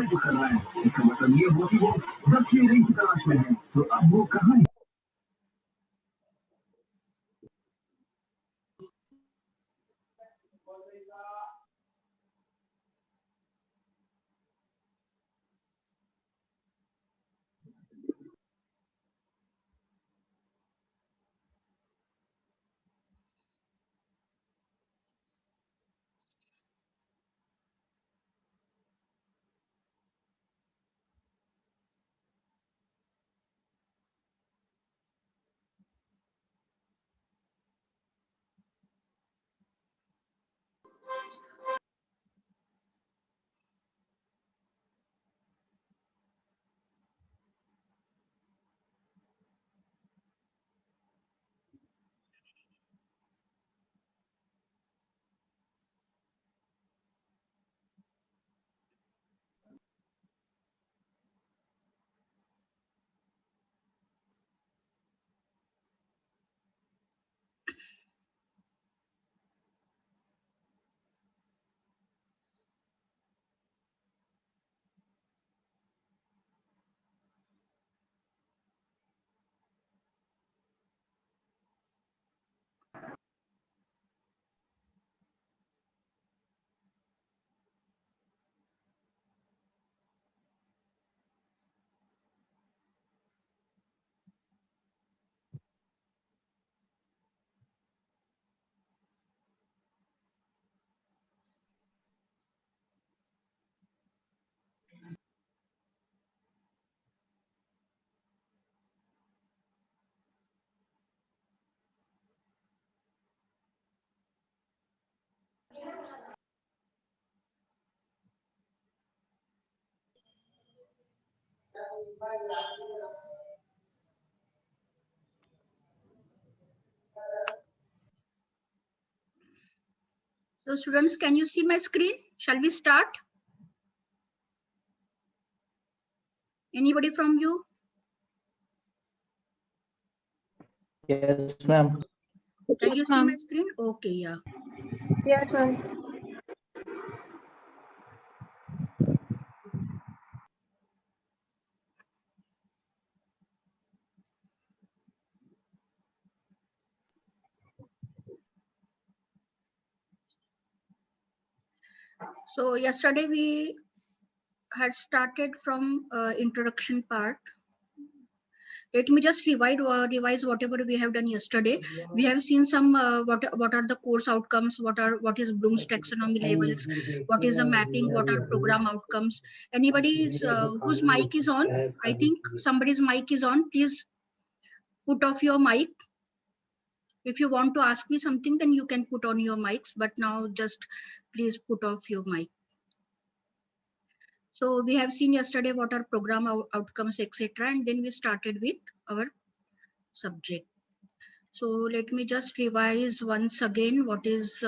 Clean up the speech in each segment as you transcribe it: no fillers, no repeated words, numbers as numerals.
जो कर रहा है, इसका मतलब ये हुआ कि वो दक्षिणी रिंग की तलाश में है। तो अब वो कहाँ है? So students, can you see my screen? Shall we start? Anybody from you? Yes, ma'am. Can you see my screen? Okay, yeah. Yes, ma'am. So yesterday we had started from introduction part. Let me just revise whatever we have done yesterday. We have seen some what are the course outcomes, what is Bloom's taxonomy levels, what is the mapping, what are program outcomes. Anybody's whose mic is on? I think somebody's mic is on. Please put off your mic. If you want to ask me something, then you can put on your mics, but now just please put off your mic. So we have seen yesterday what are program outcomes, etc. And then we started with our subject. So let me just revise once again what is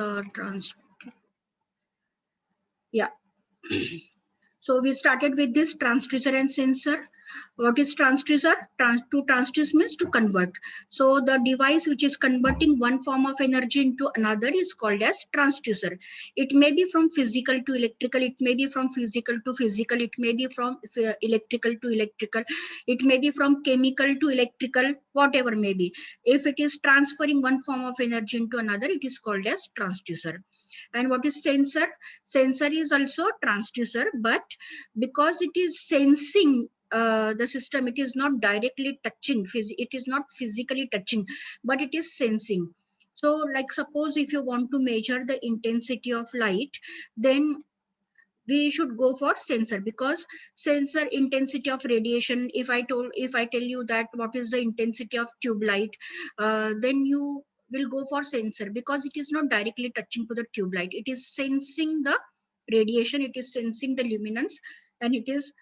yeah. So we started with this transducer and sensor. What is transducer? To transduce means to convert. So the device which is converting one form of energy into another is called as transducer. It may be from physical to electrical. It may be from physical to physical. It may be from electrical to electrical. It may be from chemical to electrical, whatever may be. If it is transferring one form of energy into another, it is called as transducer. And what is sensor? Sensor is also transducer, but because it is sensing the system, it is not directly touching, it is not physically touching, but it is sensing. So like suppose if you want to measure the intensity of light, then we should go for sensor, because sensor intensity of radiation, if I tell you that what is the intensity of tube light, then you will go for sensor, because it is not directly touching to the tube light, it is sensing the radiation, it is sensing the luminance, and it is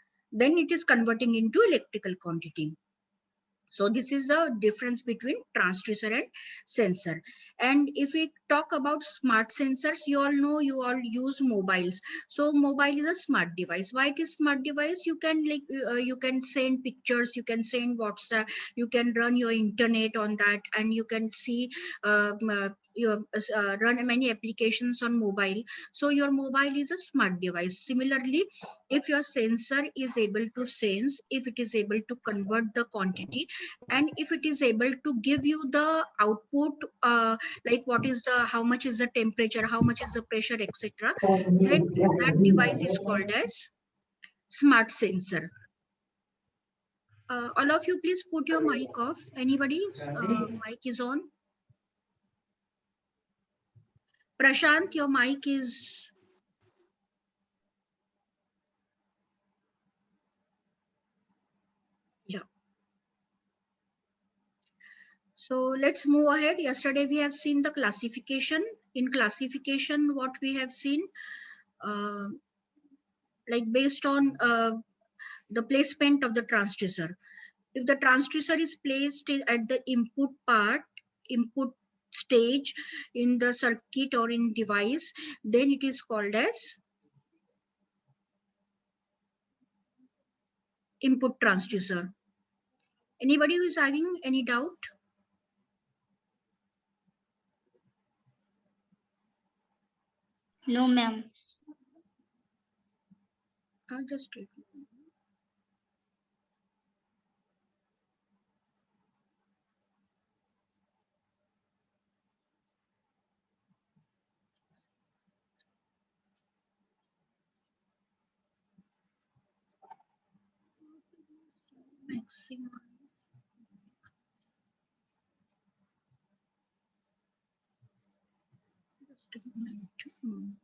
converting into electrical quantity. So this is the difference between transducer and sensor. And if we talk about smart sensors, you all know, you all use mobiles. So mobile is a smart device. Why it is smart device? You can you can send pictures, you can send WhatsApp, you can run your internet on that, and you can see your run many applications on mobile. So your mobile is a smart device. Similarly, if your sensor is able to sense, if it is able to convert the quantity, and if it is able to give you the output, like what is the, how much is the temperature, how much is the pressure, etc., then that device is called as smart sensor. All of you, please put your mic off. Anybody's mic is on? Prashant, your mic is, yeah. So let's move ahead. Yesterday we have seen the classification. In classification, what we have seen, uh, like based on the placement of the transducer. If the transducer is placed at the input stage in the circuit or in device, then it is called as input transducer. Anybody who is having any doubt? No, ma'am. Just wait. Maximum. Just a moment.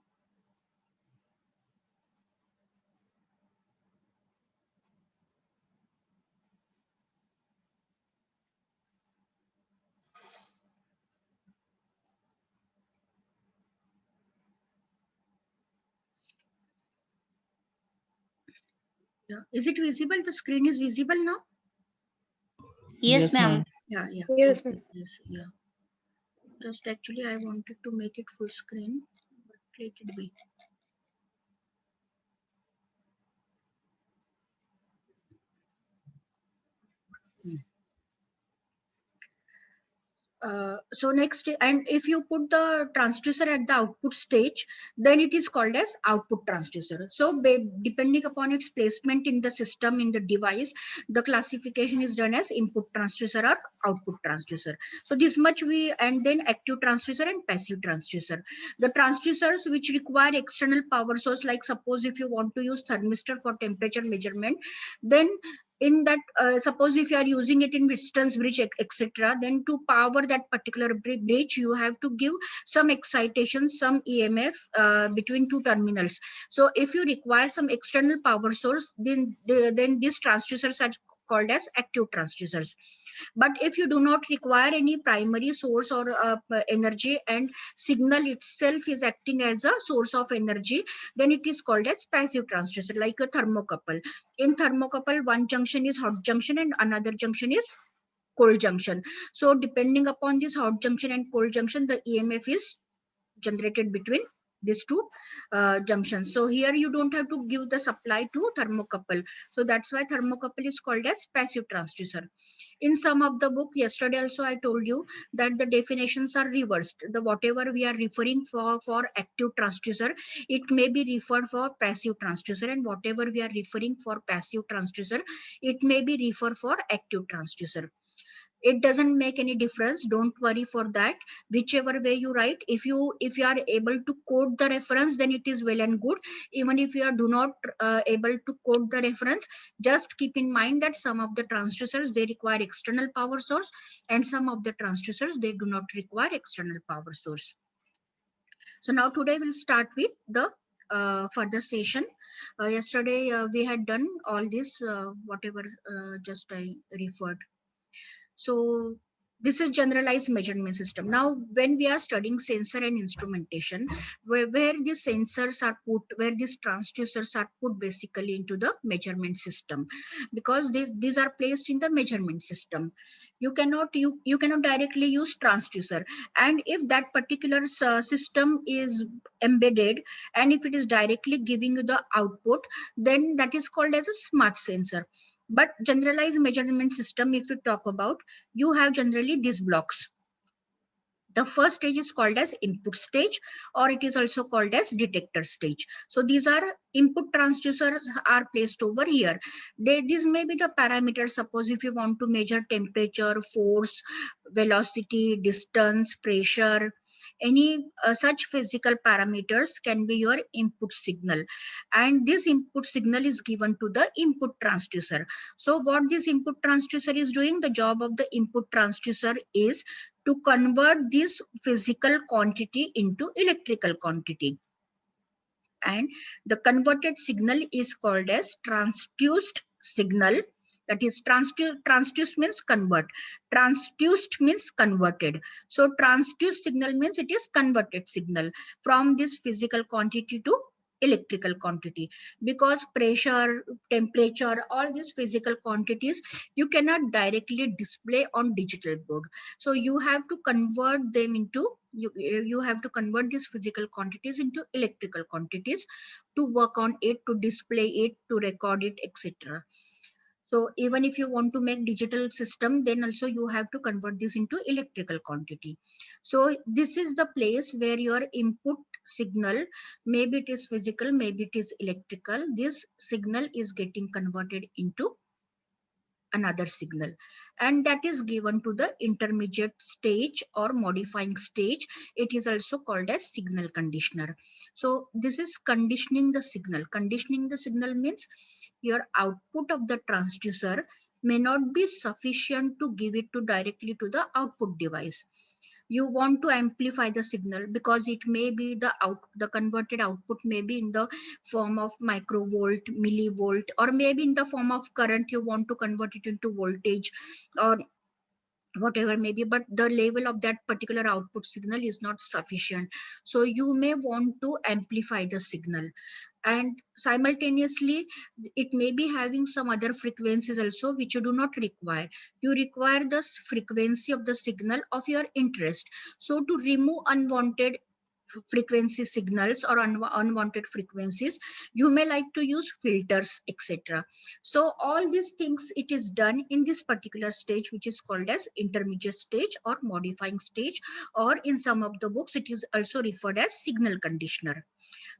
Yeah. Is it visible? The screen is visible now? Yes, ma'am. Yeah, yeah. Yes, Okay. Yes, yeah. Just actually I wanted to make it full screen, but let it be. So next, and if you put the transducer at the output stage, then it is called as output transducer. So depending upon its placement in the system, in the device, the classification is done as input transducer or output transducer. So this much we, and then active transducer and passive transducer. The transducers which require external power source, like suppose if you want to use thermistor for temperature measurement, then in that, suppose if you are using it in distance bridge, etc., then to power that particular bridge, you have to give some excitation, some EMF between two terminals. So if you require some external power source, then these transducers are called as active transducers. But if you do not require any primary source or energy, and signal itself is acting as a source of energy, then it is called as passive transducer, like a thermocouple. In thermocouple, one junction is hot junction and another junction is cold junction. So depending upon this hot junction and cold junction, the EMF is generated between these two junctions. So here you don't have to give the supply to thermocouple. So that's why thermocouple is called as passive transducer. In some of the book, yesterday also I told you that the definitions are reversed. The whatever we are referring for active transducer, it may be referred for passive transducer, and whatever we are referring for passive transducer, it may be referred for active transducer. It doesn't make any difference, don't worry for that. Whichever way you write, if you are able to quote the reference, then it is well and good. Even if you are do not able to quote the reference, just keep in mind that some of the transducers, they require external power source, and some of the transducers, they do not require external power source. So now today we'll start with the further session. Yesterday we had done all this, whatever just I referred. So This is generalized measurement system. Now, when we are studying sensor and instrumentation, where these sensors are put, where these transducers are put basically into the measurement system, because these are placed in the measurement system. You cannot directly use transducer, and if that particular system is embedded, and if it is directly giving you the output, then that is called as a smart sensor. But generalized measurement system, if we talk about, you have generally these blocks. The first stage is called as input stage, or it is also called as detector stage. So these are input transducers are placed over here. These may be the parameters. Suppose if you want to measure temperature, force, velocity, distance, pressure, any such physical parameters can be your input signal, and this input signal is given to the input transducer. So what this input transducer is doing, the job of the input transducer is to convert this physical quantity into electrical quantity, and the converted signal is called as transduced signal. That is, transduced means convert, transduced means converted. So transduced signal means it is converted signal from this physical quantity to electrical quantity, because pressure, temperature, all these physical quantities you cannot directly display on digital board. So you have to convert them into, you have to convert these physical quantities into electrical quantities to work on it, to display it, to record it, etc. So even if you want to make digital system, then also you have to convert this into electrical quantity. So this is the place where your input signal, maybe it is physical, maybe it is electrical, this signal is getting converted into another signal, and that is given to the intermediate stage or modifying stage. It is also called as signal conditioner. So this is conditioning the signal. Conditioning the signal means your output of the transducer may not be sufficient to give it to directly to the output device. You want to amplify the signal, because it may be the converted output may be in the form of microvolt, millivolt, or maybe in the form of current. You want to convert it into voltage or whatever may be, but the level of that particular output signal is not sufficient. So you may want to amplify the signal, and simultaneously it may be having some other frequencies also which you do not require. You require the frequency of the signal of your interest. So to remove unwanted frequency signals or unwanted frequencies, you may like to use filters, etc. So all these things, it is done in this particular stage, which is called as intermediate stage or modifying stage, or in some of the books it is also referred as signal conditioner.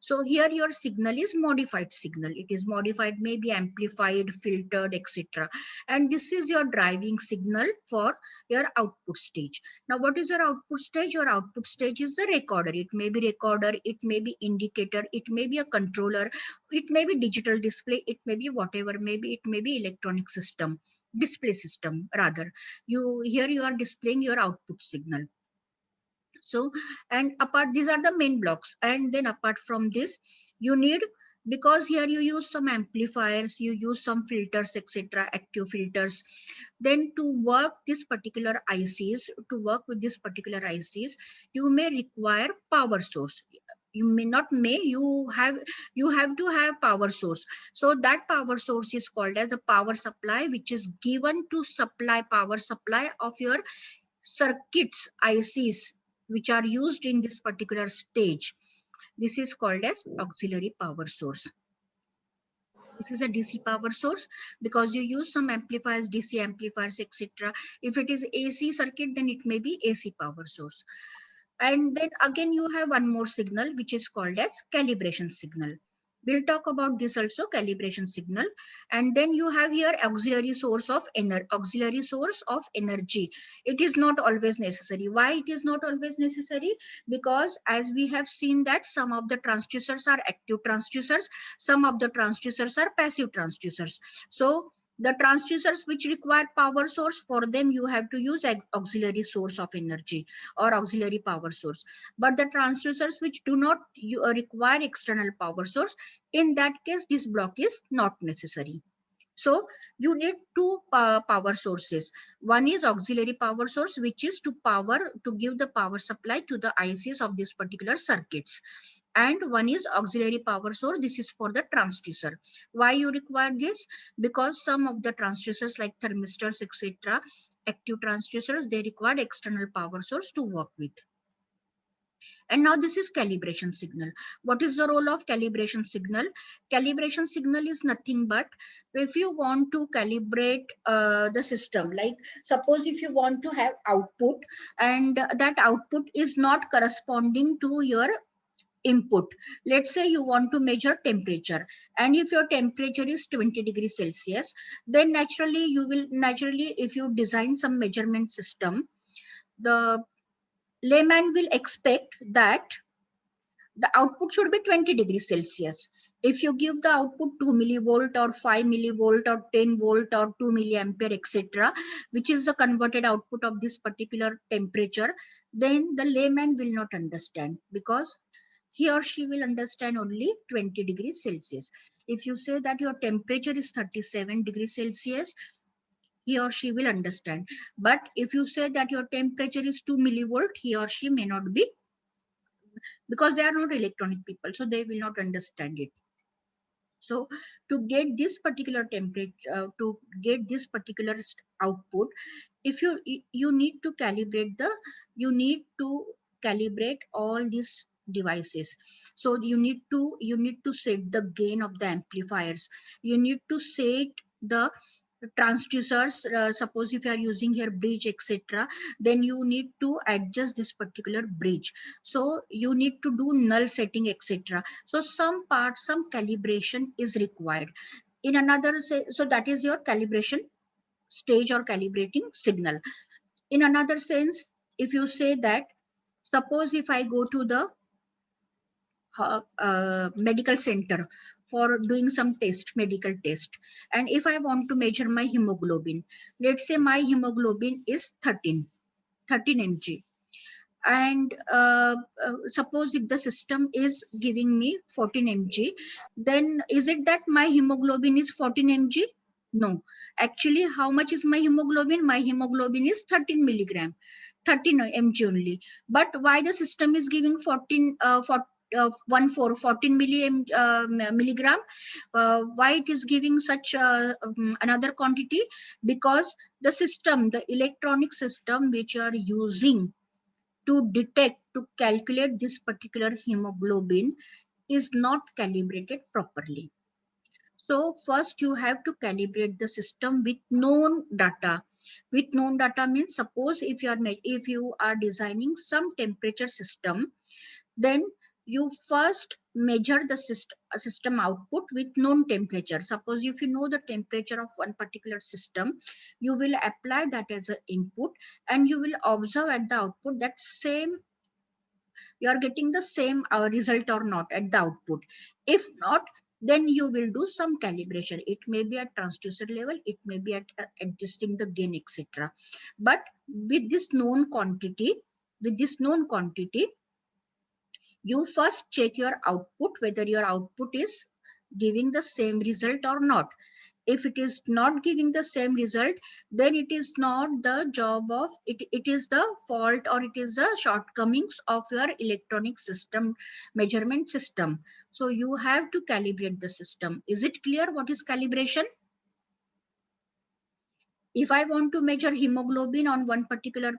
So here your signal is modified signal. It is modified, maybe amplified, filtered, etc. And this is your driving signal for your output stage. Now, what is your output stage? Your output stage is the recorder. It may be recorder, it may be indicator, it may be a controller, it may be digital display, it may be whatever, maybe it may be electronic system, display system rather. Here you are displaying your output signal. So, and apart, these are the main blocks, and then apart from this you need, because here you use some amplifiers, you use some filters, etc., active filters. Then to work this particular ICs, to work with this particular ICs, you may require power source. You may not, may you have to have power source. So that power source is called as a power supply, which is given to supply power supply of your circuits, ICs, which are used in this particular stage. This is called as auxiliary power source. This is a DC power source, because you use some amplifiers, DC amplifiers, etc. If it is AC circuit, then it may be AC power source. And then again you have one more signal, which is called as calibration signal. We'll talk about this also, calibration signal. And then you have here auxiliary source of energy. It is not always necessary. Why it is not always necessary? Because as we have seen that some of the transducers are active transducers, some of the transducers are passive transducers. So the transducers which require power source, for them you have to use auxiliary source of energy or auxiliary power source. But the transducers which do not require external power source, in that case this block is not necessary. So you need two power sources. One is auxiliary power source, which is to give the power supply to the ICs of this particular circuits. And one is auxiliary power source. This is for the transducer. Why you require this? Because some of the transducers like thermistors, etc., active transducers, they require external power source to work with. And now this is calibration signal. What is the role of calibration signal? Calibration signal is nothing but if you want to calibrate the system, like suppose if you want to have output and that output is not corresponding to your input. Let's say you want to measure temperature, and if your temperature is 20 degrees Celsius, then naturally if you design some measurement system, the layman will expect that the output should be 20 degrees Celsius. If you give the output 2 millivolt or 5 millivolt or 10 volt or 2 milliampere, etc., which is the converted output of this particular temperature, then the layman will not understand, because he or she will understand only 20 degrees Celsius. If you say that your temperature is 37 degrees Celsius, he or she will understand. But if you say that your temperature is 2 millivolt, he or she may not be, because they are not electronic people, so they will not understand it. So to get this particular temperature, to get this particular output, if you need to calibrate all these devices. So you need to set the gain of the amplifiers, you need to set the transducers. Suppose if you are using here bridge, etc., then you need to adjust this particular bridge, so you need to do null setting, etc. So some calibration is required. In another so that is your calibration stage or calibrating signal. In another sense, if you say that, suppose if I go to the medical center for doing some medical test, and if I want to measure my hemoglobin, let's say my hemoglobin is 13 mg, and suppose if the system is giving me 14 mg, then is it that my hemoglobin is 14 mg? No, actually how much is my hemoglobin? My hemoglobin is 13 milligram, 13 mg only. But why the system is giving 14 milligram? Why it is giving such another quantity? Because the electronic system which you are using to calculate this particular hemoglobin is not calibrated properly. So first you have to calibrate the system with known data. With known data means, suppose if you are designing some temperature system, then you first measure the system output with known temperature. Suppose if you know the temperature of one particular system, you will apply that as an input, and you will observe at the output that you are getting the same result or not at the output. If not, then you will do some calibration. It may be at transducer level, it may be at adjusting the gain, etc. But with this known quantity, you first check your output, whether your output is giving the same result or not. If it is not giving the same result, then it is not the job of it, it is the fault, or it is the shortcomings of your electronic system, measurement system. So you have to calibrate the system. Is it clear what is calibration? If I want to measure hemoglobin on one particular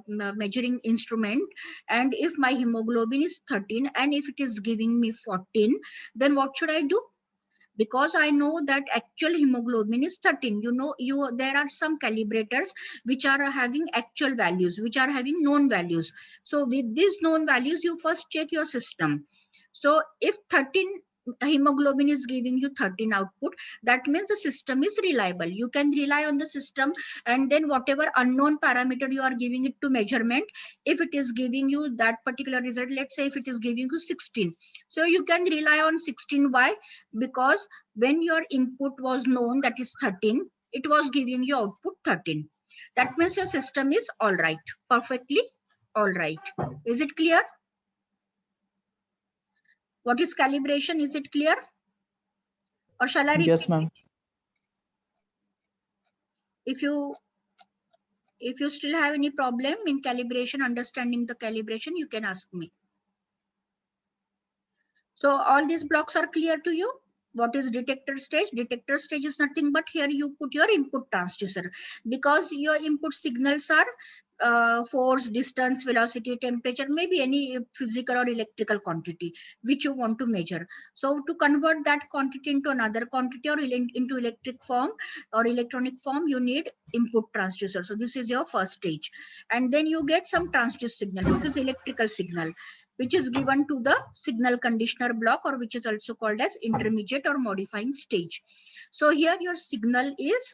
measuring instrument, and if my hemoglobin is 13 and if it is giving me 14, then what should I do? Because I know that actual hemoglobin is 13. There are some calibrators which are having actual values, which are having known values. So with these known values, you first check your system. So if 13 hemoglobin is giving you 13 output, that means the system is reliable. You can rely on the system, and then whatever unknown parameter you are giving it to measurement, if it is giving you that particular result, let's say if it is giving you 16, so you can rely on 16. Why? Because when your input was known, that is 13, it was giving you output 13. That means your system is all right, perfectly all right. Is it clear? What is calibration? Is it clear? Or shall I repeat? Yes, ma'am. If you still have any problem in calibration, understanding the calibration, you can ask me. So all these blocks are clear to you. What is detector stage? Detector stage is nothing but here you put your input transducer, because your input signals are force, distance, velocity, temperature, maybe any physical or electrical quantity which you want to measure. So to convert that quantity into another quantity or into electric form or electronic form, you need input transducer. So this is your first stage. And then you get some transduce signal, which is electrical signal, which is given to the signal conditioner block, or which is also called as intermediate or modifying stage. So here your signal is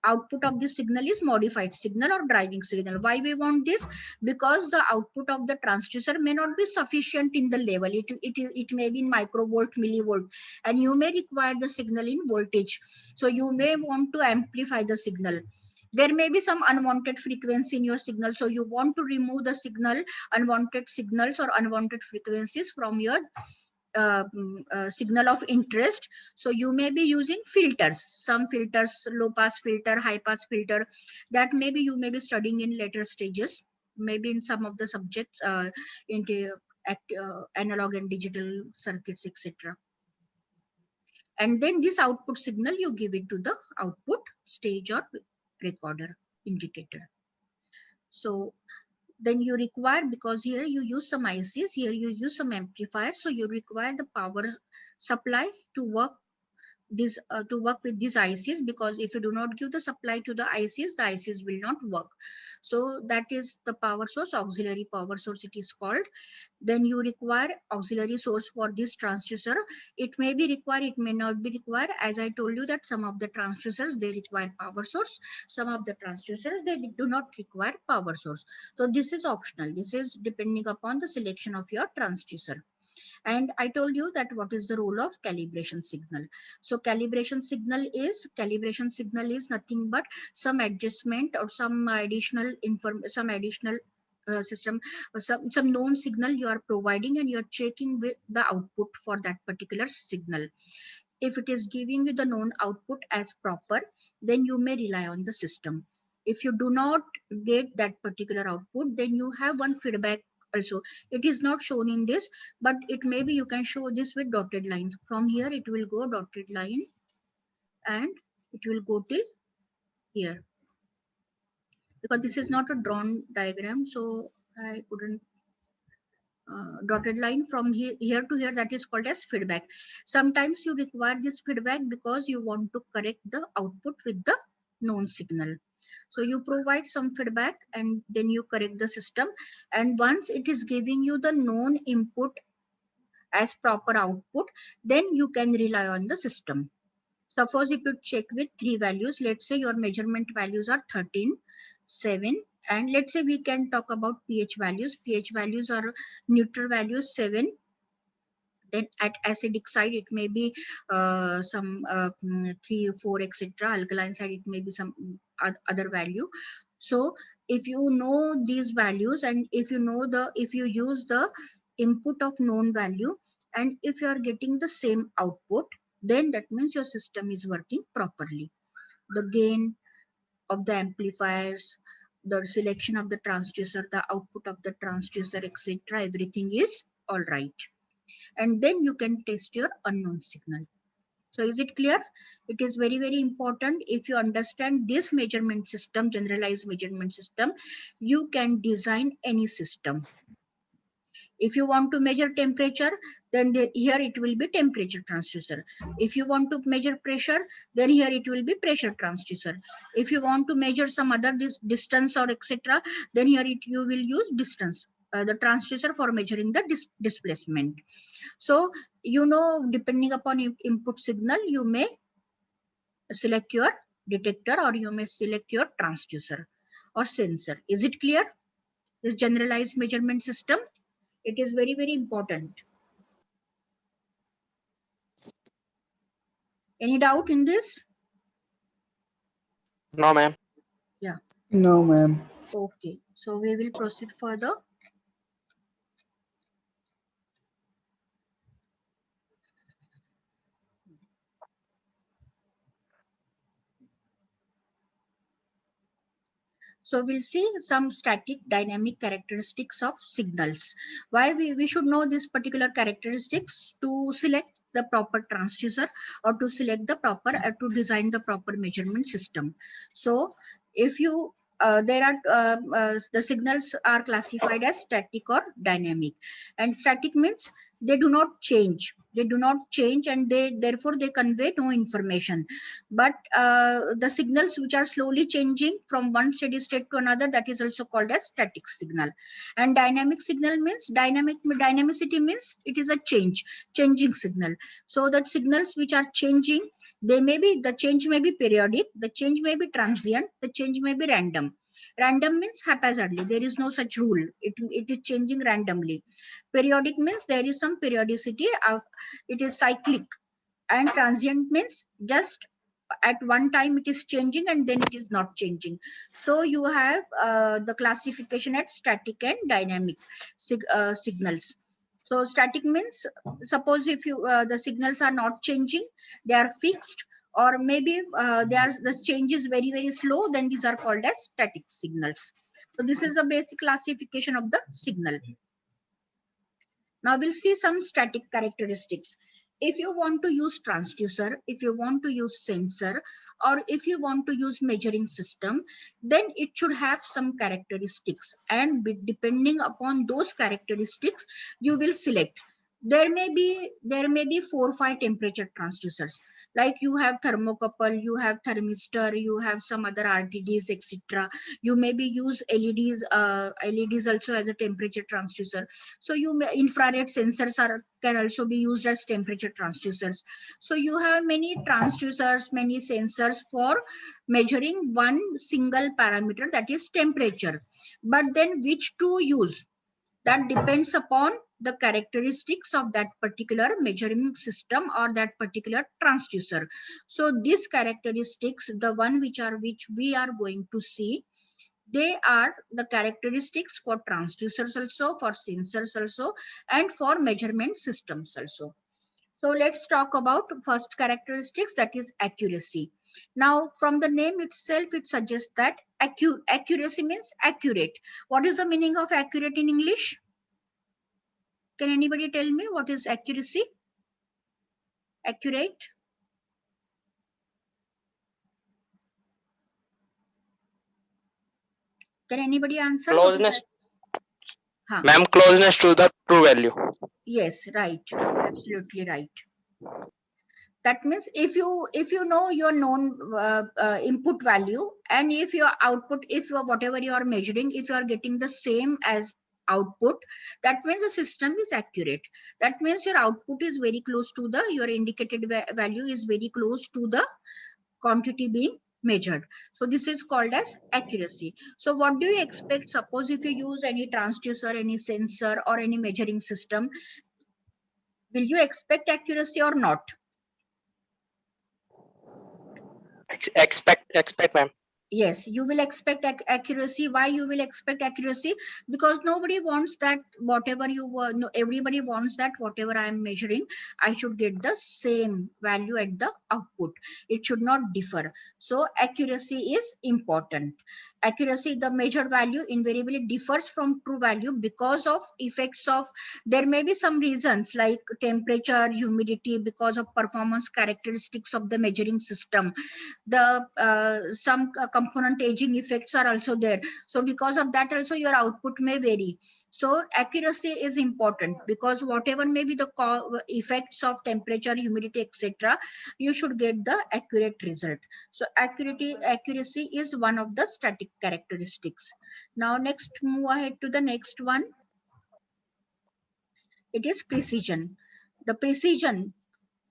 output of this signal is modified signal or driving signal. Why we want this? Because the output of the transducer may not be sufficient in the level. It may be in microvolt, millivolt, and you may require the signal in voltage. So you may want to amplify the signal. There may be some unwanted frequency in your signal. So you want to remove the unwanted signals or unwanted frequencies from your signal of interest. So you may be using filters, some filters, low pass filter, high pass filter, that maybe you may be studying in later stages, maybe in some of the subjects into analog and digital circuits, etc. And then this output signal you give it to the output stage or recorder indicator. So then you require, because here you use some ICs, here you use some amplifiers, so you require the power supply to work with these ICs, because if you do not give the supply to the ICs will not work. So that is the power source, auxiliary power source it is called. Then you require auxiliary source for this transducer. It may be required, it may not be required. As I told you that some of the transducers they require power source, some of the transducers they do not require power source. So this is optional. This is depending upon the selection of your transducer. And I told you that what is the role of calibration signal. So calibration signal is nothing but some adjustment or some additional system, some known signal you are providing, and you're checking with the output for that particular signal. If it is giving you the known output as proper, then you may rely on the system. If you do not get that particular output, then you have one feedback also. It is not shown in this, but it maybe you can show this with dotted lines. From here it will go dotted line and it will go till here, because this is not a drawn diagram, so I couldn't dotted line from here to here, that is called as feedback. Sometimes you require this feedback because you want to correct the output with the known signal. So you provide some feedback and then you correct the system, and once it is giving you the known input as proper output, then you can rely on the system. Suppose if you check with three values, let's say your measurement values are 13, 7, and let's say we can talk about pH values. pH values are neutral values 7. Then at acidic side it may be some 3, 4, etc. Alkaline side it may be some other value. So if you know these values, and if you use the input of known value, and if you are getting the same output, then that means your system is working properly. The gain of the amplifiers, the selection of the transducer, the output of the transducer, etc., everything is all right. And then you can test your unknown signal. So is it clear? It is very, very important. If you understand this measurement system, generalized measurement system, you can design any system. If you want to measure temperature, then here it will be temperature transducer. If you want to measure pressure, then here it will be pressure transducer. If you want to measure some other distance or etc., then here you will use distance, the transducer for measuring the displacement. So, depending upon input signal, you may select your detector or you may select your transducer or sensor. Is it clear? This generalized measurement system, it is very, very important. Any doubt in this? No, ma'am. Yeah. No, ma'am. Okay. So we will proceed further. So we'll see some static dynamic characteristics of signals. Why we should know this particular characteristics? To select the proper transducer, or to select the proper, to design the proper measurement system. So if you the signals are classified as static or dynamic. And static means they do not change. They do not change, and therefore they convey no information. But the signals which are slowly changing from one steady state to another, that is also called as static signal. And dynamic signal means dynamicity means it is a changing signal. So the signals which are changing, the change may be periodic, the change may be transient, the change may be random. Random means haphazardly, there is no such rule, it is changing randomly. Periodic means there is some periodicity, it is cyclic. And transient means just at one time it is changing and then it is not changing. So you have the classification at static and dynamic signals. So static means, suppose if you the signals are not changing, they are fixed, or maybe the change is very slow, then these are called as static signals. So this is the basic classification of the signal. Now we'll see some static characteristics. If you want to use transducer, if you want to use sensor, or if you want to use measuring system, then it should have some characteristics, and depending upon those characteristics, you will select. There may be 4 or 5 temperature transducers. Like you have thermocouple, you have thermistor, you have some other RTDs, etc. You maybe use LEDs also as a temperature transducer. So infrared sensors can also be used as temperature transducers. So you have many transducers, many sensors for measuring one single parameter, that is temperature. But then which to use? That depends upon the characteristics of that particular measuring system or that particular transducer. So these characteristics, the one which we are going to see, they are the characteristics for transducers also, for sensors also, and for measurement systems also. So let's talk about first characteristics, that is accuracy. Now from the name itself, it suggests that accuracy means accurate. What is the meaning of accurate in English? Can anybody tell me what is accuracy? Accurate? Can anybody answer? Closeness. Huh. Ma'am, closeness to the true value. Yes, right. Absolutely right. That means if you know your known input value, and if your output, whatever you are measuring, if you are getting the same as output, that means the system is accurate. That means your output is very close to your indicated value is very close to the quantity being measured. So this is called as accuracy. So what do you expect? Suppose if you use any transducer, any sensor, or any measuring system, will you expect accuracy or not? Expect, ma'am. Yes, you will expect accuracy. Why you will expect accuracy? Because nobody wants that whatever everybody wants that whatever I am measuring, I should get the same value at the output. It should not differ. So accuracy is important. Accuracy, the measured value invariably differs from true value because of effects of, there may be some reasons like temperature, humidity, because of performance characteristics of the measuring system. Some component aging effects are also there. So because of that also your output may vary. So accuracy is important, because whatever may be the effects of temperature, humidity, etc., you should get the accurate result. So accuracy is one of the static characteristics. Now next, move ahead to the next one. It is precision. The precision,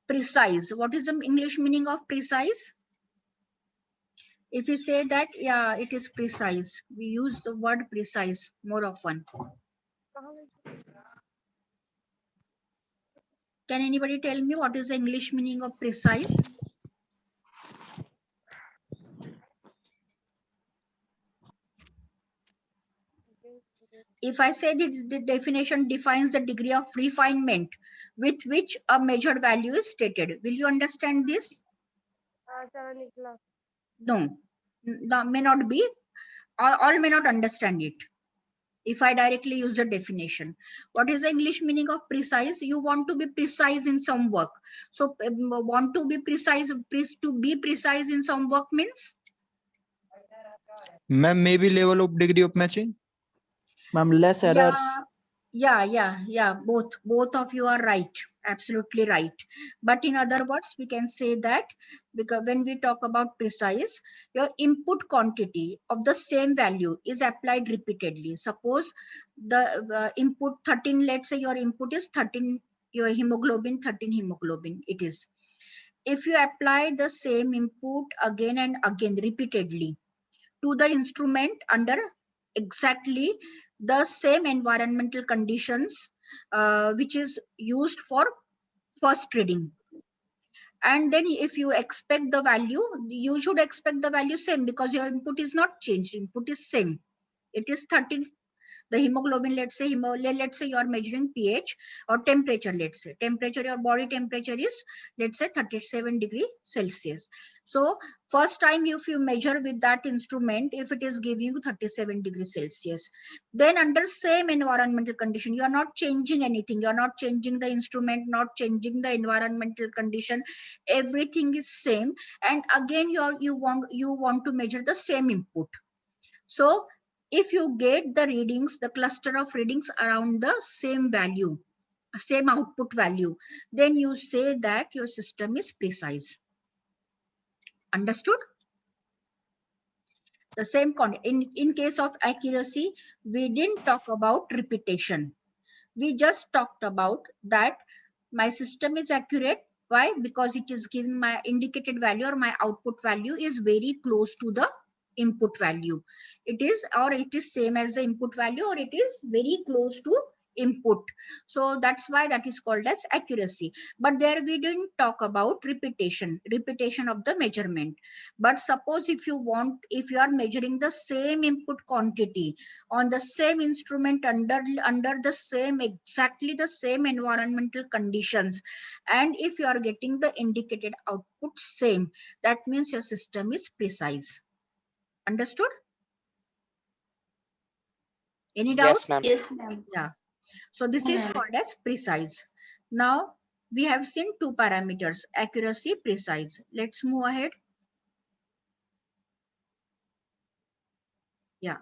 precise. What is the English meaning of precise? If you say that, yeah, it is precise. We use the word precise more often. Can anybody tell me what is the English meaning of precise? If I say that the definition defines the degree of refinement with which a measured value is stated, will you understand this? No, that may not be. all may not understand it. If I directly use the definition, what is the English meaning of precise? You want to be precise in some work. So want to be precise, to be precise in some work means? Ma'am, maybe level of degree of matching. Ma'am, less errors. Yeah. Both of you are right. Absolutely right. But in other words, we can say that because when we talk about precise, your input quantity of the same value is applied repeatedly. Suppose the input 13, let's say your input is 13, your hemoglobin, 13 hemoglobin, it is. If you apply the same input again and again repeatedly to the instrument under exactly the same environmental conditions which is used for first reading, and then if you expect the value, you should expect the value same because your input is not changed, input is same, it is 13. The hemoglobin, let's say you are measuring pH or temperature, let's say temperature, your body temperature is, let's say 37 degree Celsius. So first time if you measure with that instrument, if it is giving you 37 degree Celsius, then under same environmental condition, you are not changing anything, you are not changing the instrument, not changing the environmental condition, everything is same, and again you want to measure the same input. So if you get the readings, the cluster of readings around the same value, same output value, then you say that your system is precise. Understood? The same in case of accuracy, we didn't talk about repetition. We just talked about that my system is accurate. Why? Because it is given my indicated value or my output value is very close to the input value. It is, or it is same as the input value, or it is very close to input. So that's why that is called as accuracy. But there we didn't talk about repetition of the measurement. But suppose if you are measuring the same input quantity on the same instrument under the same, exactly the same environmental conditions, and if you are getting the indicated output same, that means your system is precise. Understood? Any doubt? Yes, ma'am. Yes, ma'am. Yeah. So this is called as precise. Now we have seen two parameters, accuracy, precise. Let's move ahead. Yeah.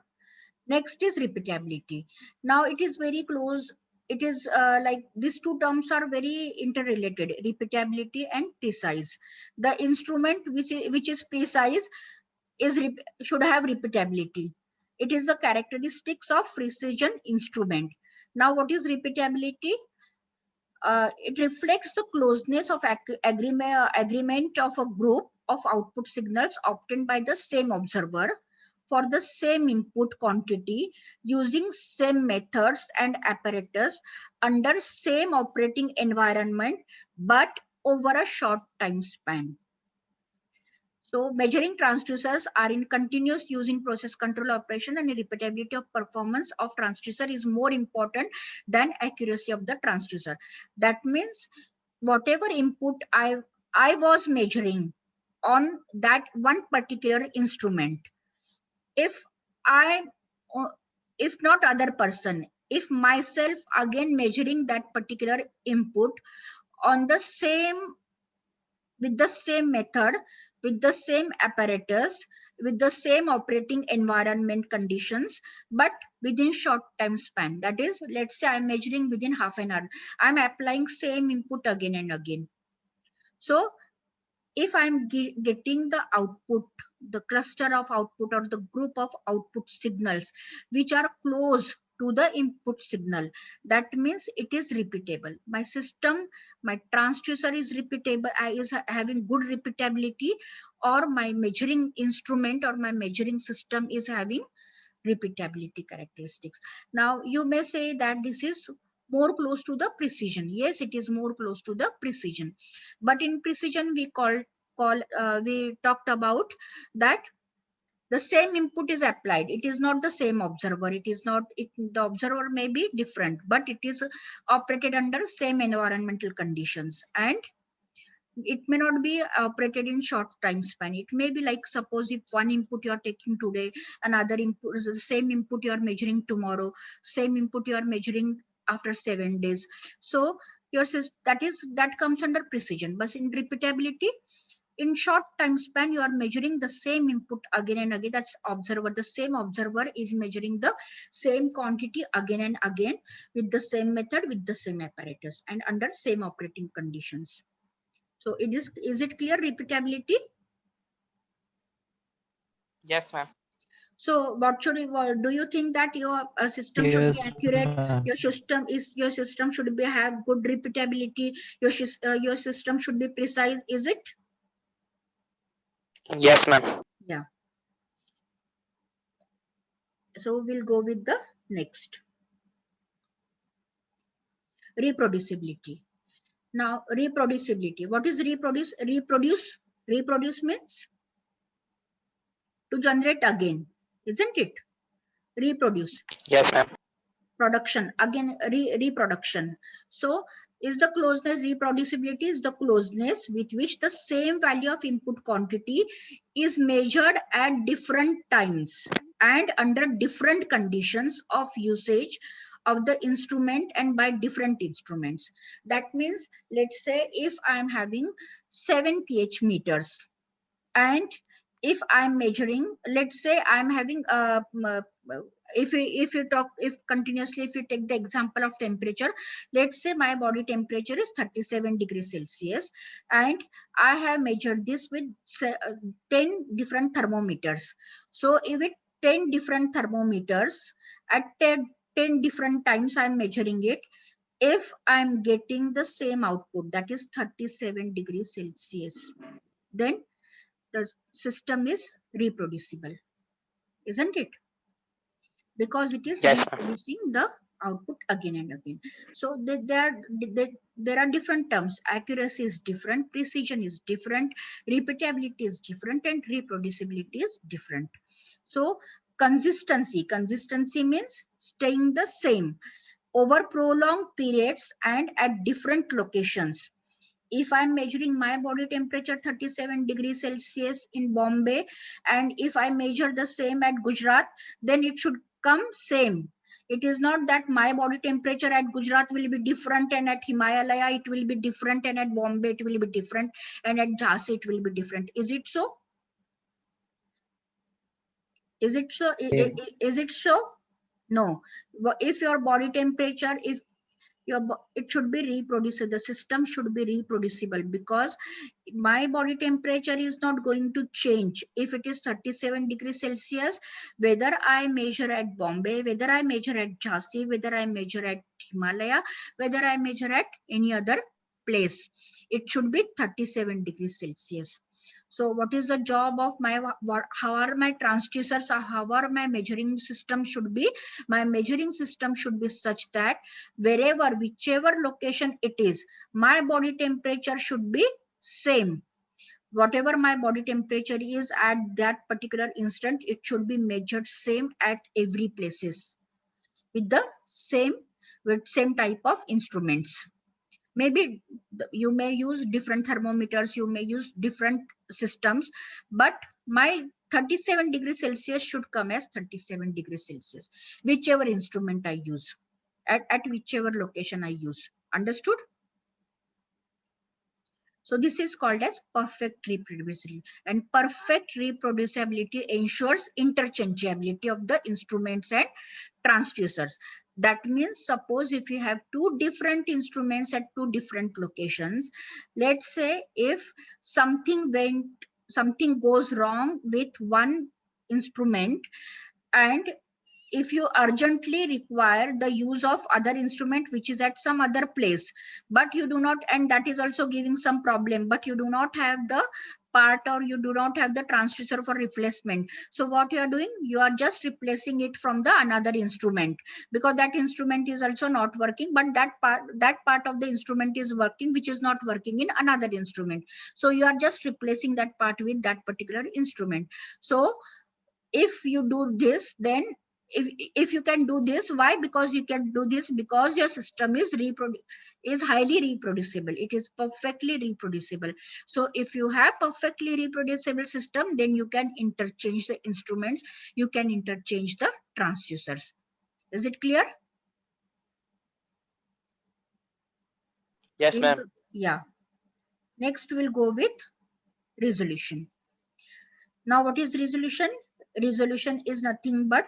Next is repeatability. Now it is very close. It is like these two terms are very interrelated, repeatability and precise. The instrument which is precise should have repeatability. It is the characteristics of precision instrument. Now what is repeatability? It reflects the closeness of agreement of a group of output signals obtained by the same observer for the same input quantity using same methods and apparatus under same operating environment, but over a short time span. So measuring transducers are in continuous use in process control operation, and the repeatability of performance of transducer is more important than accuracy of the transducer. That means whatever input I was measuring on that one particular instrument, if not other person, if myself again measuring that particular input on the same, with the same method, with the same apparatus, with the same operating environment conditions, but within short time span, that is, let's say I'm measuring within half an hour, I'm applying same input again and again. So if I'm getting the output, the cluster of output or the group of output signals which are close to the input signal, that means it is repeatable. My system, my transducer is repeatable, is having good repeatability, or my measuring instrument or my measuring system is having repeatability characteristics. Now you may say that this is more close to the precision. Yes, it is more close to the precision, but in precision we we talked about that the same input is applied. It is not the same observer. It is not, the observer may be different, but it is operated under same environmental conditions, and it may not be operated in short time span. It may be like, suppose if one input you are taking today, another input, the same input you are measuring tomorrow, same input you are measuring after 7 days. So your that comes under precision. But in repeatability, in short time span, you are measuring the same input again and again. That's observer. The same observer is measuring the same quantity again and again with the same method, with the same apparatus, and under same operating conditions. So is it clear, repeatability? Yes, ma'am. So what should do you think that your system should be Yes, accurate? ma'am. Your system should be have good repeatability. Your system should be precise. Is it? Yes, ma'am. Yeah. So we'll go with the next. Reproducibility. Now reproducibility. What is reproduce? Reproduce means to generate again, isn't it? Reproduce. Yes, ma'am. Production again, reproduction. So is the closeness, reproducibility is the closeness with which the same value of input quantity is measured at different times and under different conditions of usage of the instrument and by different instruments. That means, let's say if I'm having 7 pH meters, and if I'm measuring, let's say I'm having if continuously, if you take the example of temperature, let's say my body temperature is 37 degrees Celsius, and I have measured this with 10 different thermometers. So if it 10 different thermometers at 10 different times I'm measuring it, if I'm getting the same output, that is 37 degrees Celsius, then the system is reproducible, isn't it? Because it is Yes, ma'am. reproducing the output again and again. So there are different terms. Accuracy is different, precision is different, repeatability is different, and reproducibility is different. So consistency means staying the same over prolonged periods and at different locations. If I'm measuring my body temperature 37 degrees Celsius in Bombay, and if I measure the same at Gujarat, then it should come same. It is not that my body temperature at Gujarat will be different and at Himalaya it will be different and at Bombay it will be different and at Jhansi it will be different. Is it so? Is it so? Is it so? No. If your body temperature, if it should be reproducible, the system should be reproducible, because my body temperature is not going to change if it is 37 degrees Celsius, whether I measure at Bombay, whether I measure at Jhansi, whether I measure at Himalaya, whether I measure at any other place. It should be 37 degrees Celsius. So what is the job of how are my transducers, or how are my measuring system should be? My measuring system should be such that whichever location it is, my body temperature should be same. Whatever my body temperature is at that particular instant, it should be measured same at every places with the same type of instruments. Maybe you may use different thermometers, you may use different systems, but my 37 degrees Celsius should come as 37 degrees Celsius, whichever instrument I use, at whichever location I use. Understood? So this is called as perfect reproducibility, and perfect reproducibility ensures interchangeability of the instruments and transducers. That means, suppose if you have two different instruments at two different locations, let's say if something goes wrong with one instrument, and if you urgently require the use of other instrument which is at some other place, but you do not, and that is also giving some problem, but you do not have the part, or you do not have the transducer for replacement. So what you are doing, you are just replacing it from the another instrument, because that instrument is also not working, but that part of the instrument is working, which is not working in another instrument. So you are just replacing that part with that particular instrument. So if you do this, then if you can do this, why? Because you can do this because your system is highly reproducible. It is perfectly reproducible. So if you have perfectly reproducible system, then you can interchange the instruments, you can interchange the transducers. Is it clear? Yes, ma'am. Yeah. Next we'll go with resolution. Now what is resolution? Resolution is nothing but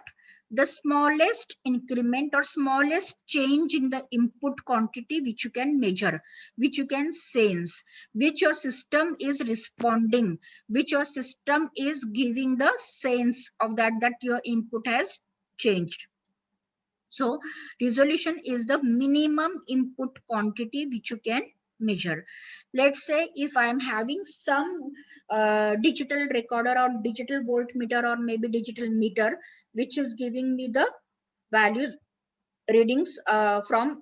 the smallest increment or smallest change in the input quantity which you can measure, which you can sense, which your system is responding, which your system is giving the sense of that your input has changed. So resolution is the minimum input quantity which you can measure. Let's say if I am having some digital recorder or digital voltmeter or maybe digital meter, which is giving me the values readings from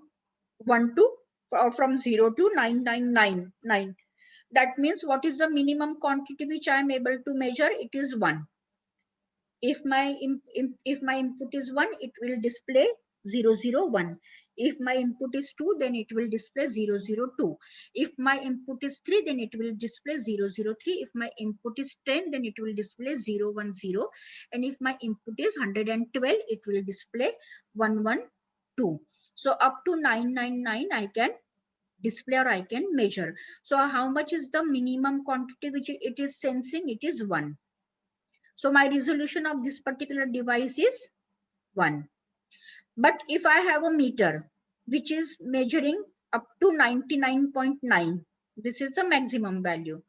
1 to or from 0 to 9999. That means what is the minimum quantity which I am able to measure? It is 1. If my input is 1, it will display 001. If my input is 2, then it will display 002. If my input is 3, then it will display 003. If my input is 10, then it will display 010. And if my input is 112, it will display 112. So up to 999 I can display or I can measure. So how much is the minimum quantity which it is sensing? It is 1. So my resolution of this particular device is 1. But if I have a meter which is measuring up to 99.9, this is the maximum value.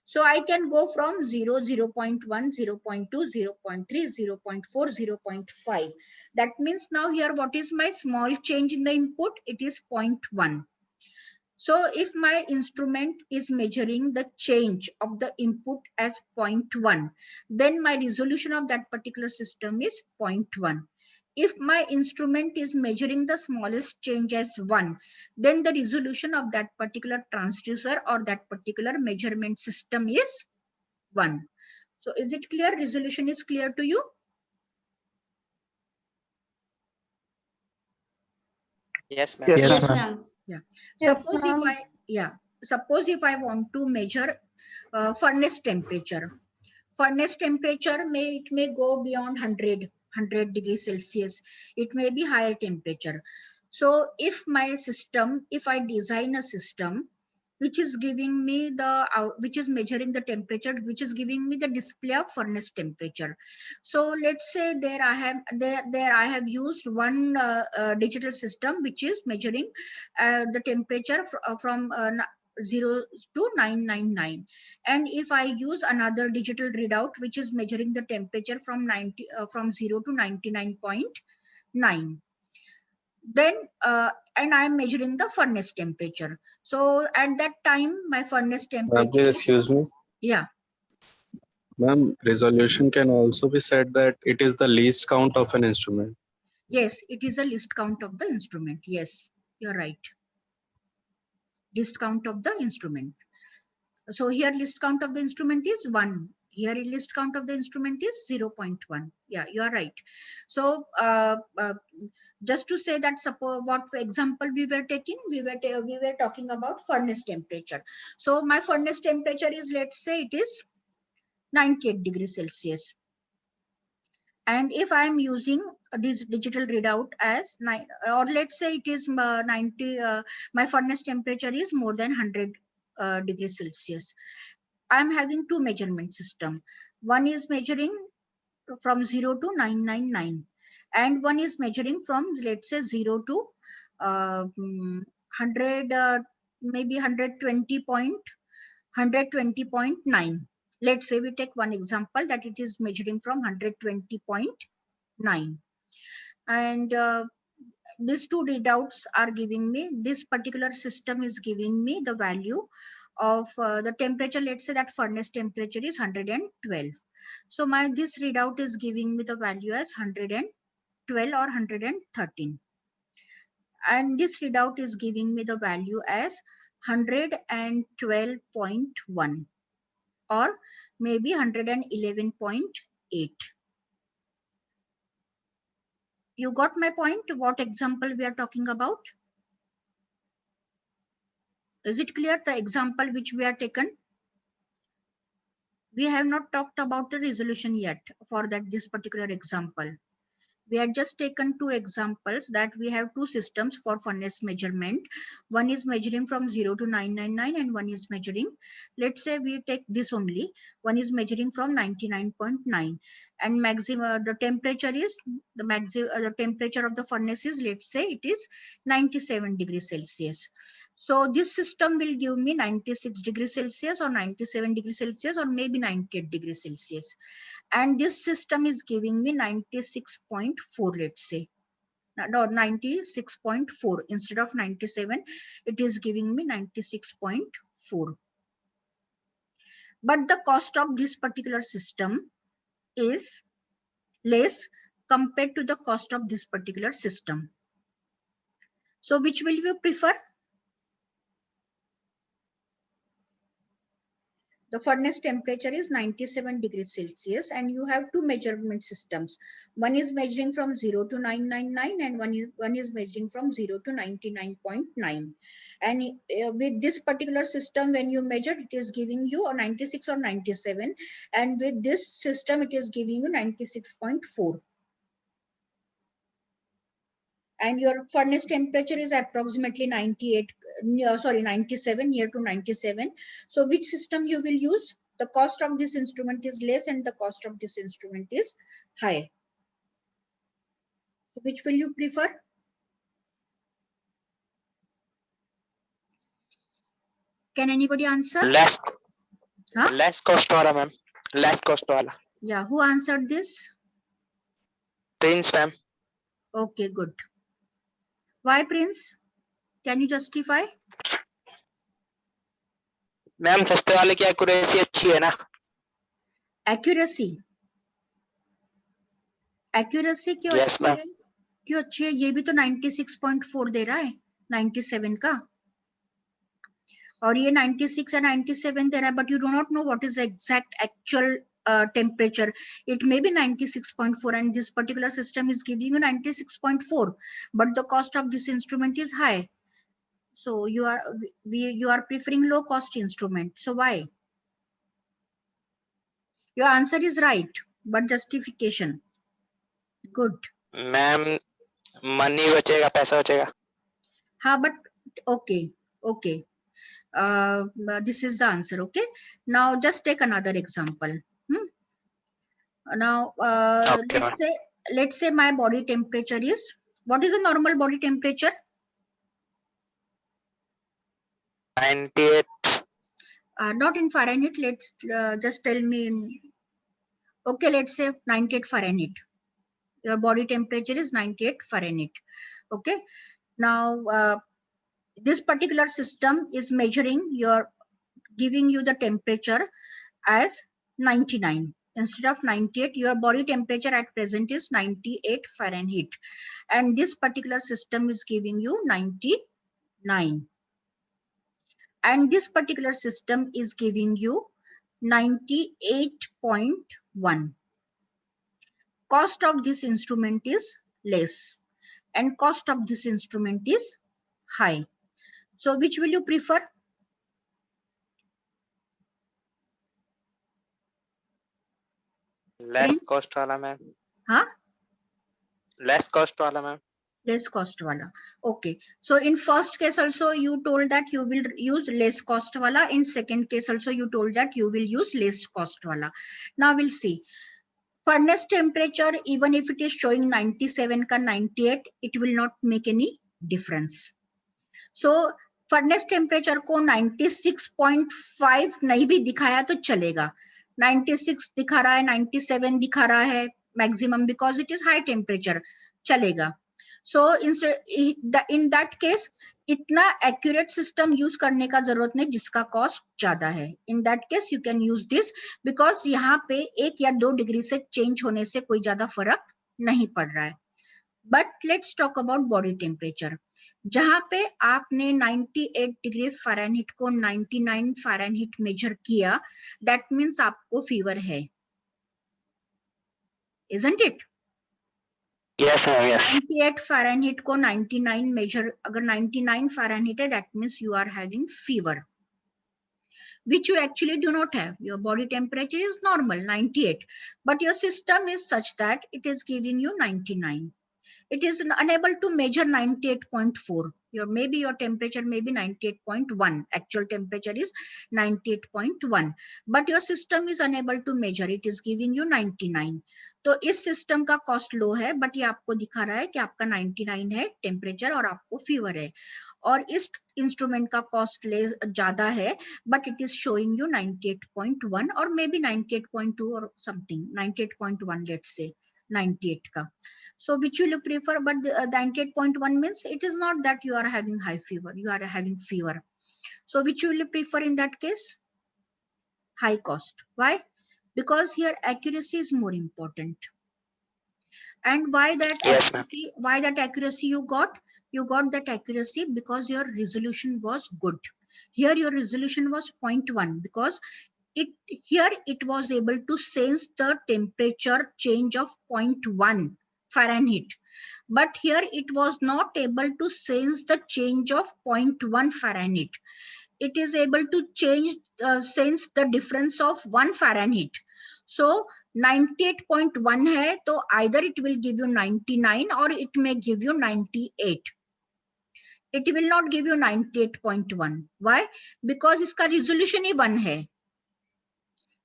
So I can go from 0, 0.1, 0.2, 0.3, 0.4, 0.5. That means now here what is my small change in the input? It is 0.1. So if my instrument is measuring the change of the input as 0.1, then my resolution of that particular system is 0.1. If my instrument is measuring the smallest change as 1, then the resolution of that particular transducer or that particular measurement system is 1. So is it clear? Resolution is clear to you? Yes, ma'am. Yes, Yes, ma'am. ma'am. Yeah. Yes, Suppose if I want to measure furnace temperature. Furnace temperature may go beyond 100 degrees Celsius. It may be higher temperature. So if I design a system which is giving me which is measuring the temperature, which is giving me the display of furnace temperature. So let's say there I have used one digital system which is measuring the temperature from 0 to 999. And if I use another digital readout which is measuring the temperature from 0 to 99.9, then and I am measuring the furnace temperature. So at that time my furnace temperature Please is, excuse me. yeah, Ma'am, resolution can also be said that it is the least count of an instrument. yes, it is a least count of the instrument. Yes, you're right. Least count of the instrument. So here list count of the instrument is 1. Here list count of the instrument is 0.1. Yeah, you are right. So just to say that, suppose what example we were taking, we were talking about furnace temperature. So my furnace temperature is, let's say it is 98 degrees Celsius. And if I am using this digital readout as 9, or let's say it is 90, my furnace temperature is more than 100 degrees Celsius. I'm having two measurement system. One is measuring from 0 to 999, and one is measuring from, let's say, 0 to 100, maybe 120.9. Let's say we take one example that it is measuring from 120.9, and these two readouts are giving me, this particular system is giving me the value of the temperature. Let's say that furnace temperature is 112. So this readout is giving me the value as 112 or 113, and this readout is giving me the value as 112.1 or maybe 111.8. You got my point? What example we are talking about? Is it clear the example which we are taken? We have not talked about the resolution yet for that this particular example. We had just taken two examples that we have two systems for furnace measurement. One is measuring from 0 to 999 and one is measuring, let's say we take this only, one is measuring from 99.9 and maximum the temperature is the temperature of the furnace is, let's say it is 97 degrees Celsius. So this system will give me 96 degrees Celsius or 97 degrees Celsius or maybe 98 degrees Celsius. And this system is giving me 96.4, let's say. No, 96.4 instead of 97, it is giving me 96.4. But the cost of this particular system is less compared to the cost of this particular system. So which will you prefer? The furnace temperature is 97 degrees Celsius and you have two measurement systems. One is measuring from 0 to 999 and one is measuring from 0 to 99.9. And with this particular system, when you measure, it is giving you a 96 or 97. And with this system, it is giving you 96.4. And your furnace temperature is approximately 97, near to 97. So which system you will use? The cost of this instrument is less and the cost of this instrument is high. So which will you prefer? Can anybody answer? Less. Huh? Less cost wala, ma'am. Less cost wala. Yeah, who answered this? Prince, ma'am. Okay, good. Why, Prince? Can you justify? Ma'am सस्ते वाले की accuracy अच्छी है ना. Accuracy. Accuracy क्यों Yes, अच्छी ma'am. है? क्यों अच्छी है? ये भी तो 96.4 दे रहा है, 97 का. और ये 96 या 97 दे रहा है, but you do not know what is the exact actual temperature. It may be 96.4 and this particular system is giving you 96.4, but the cost of this instrument is high. So you are preferring low cost instrument. So why? Your answer is right, but justification. Good. Ma'am money बचेगा, पैसा बचेगा. हाँ, but okay. This is the answer. Okay. Now just take another example. Now Okay, let's say my body temperature is, what is the normal body temperature? 98. Not in Fahrenheit. Let's just tell me in, okay, let's say 98 Fahrenheit. Your body temperature is 98 Fahrenheit. Okay. Now this particular system is giving you the temperature as 99 instead of 98. Your body temperature at present is 98 Fahrenheit and this particular system is giving you 99 and this particular system is giving you 98.1. Cost of this instrument is less and cost of this instrument is high. So which will you prefer? Less Prince? cost wala, ma'am. Huh? Less cost wala, ma'am. Less cost wala. Okay. So in first case also you told that you will use less cost wala. In second case also you told that you will use less cost wala. Now we'll see. Furnace temperature, even if it is showing 97 ka 98, it will not make any difference. So furnace temperature को 96.5 नहीं भी दिखाया तो चलेगा. 96 दिखा रहा है, 97 दिखा रहा है maximum because it is high temperature, चलेगा. So in that case इतना accurate system use करने का जरूरत नहीं जिसका cost ज्यादा है. In that case you can use this because यहाँ पे 1 या 2 डिग्री से change होने से कोई ज्यादा फर्क नहीं पड़ रहा है. But let's talk about body temperature. जहां पे आपने 98 डिग्री फ़ारेनहीट को 99 फ़ारेनहीट मेजर किया, that means आपको फीवर है, isn't it? Yes, ma'am. Yes. 98 Fahrenheit को 99 मेजर, अगर 99 फ़ारेनहीट है, that means you are having fever, which you actually do not have. Your body temperature is normal, 98, but your system is such that it is giving you 99. It is unable to measure 98.4. Maybe your temperature may be 98.1. Actual temperature is 98.1, but your system is unable to measure. It is giving you 99. तो इस system का cost low है, but ये आपको दिखा रहा है कि आपका 99 है टेम्परेचर और आपको फीवर है, और इस इंस्ट्रूमेंट का कॉस्ट ज्यादा है, but it is showing you 98.1 और मे बी 98.2 और समथिंग, 98.1 लेट्स से 98 का. So which will you prefer? But the 98.1 means it is not that you are having high fever, you are having fever. So which will you prefer in that case? High cost. Why? Because here accuracy is more important. And why that Yes, ma'am. accuracy? Why that accuracy you got? You got that accuracy because your resolution was good. Here your resolution was 0.1 because here it was able to sense the temperature change of 0.1 Fahrenheit, but here it was not able to sense the change of 0.1 Fahrenheit. It is able to sense the difference of 1 Fahrenheit. So 98.1 है, तो either it will give you 99 or it may give you 98. It will not give you 98.1. Why? Because इसका resolution ही 1 है.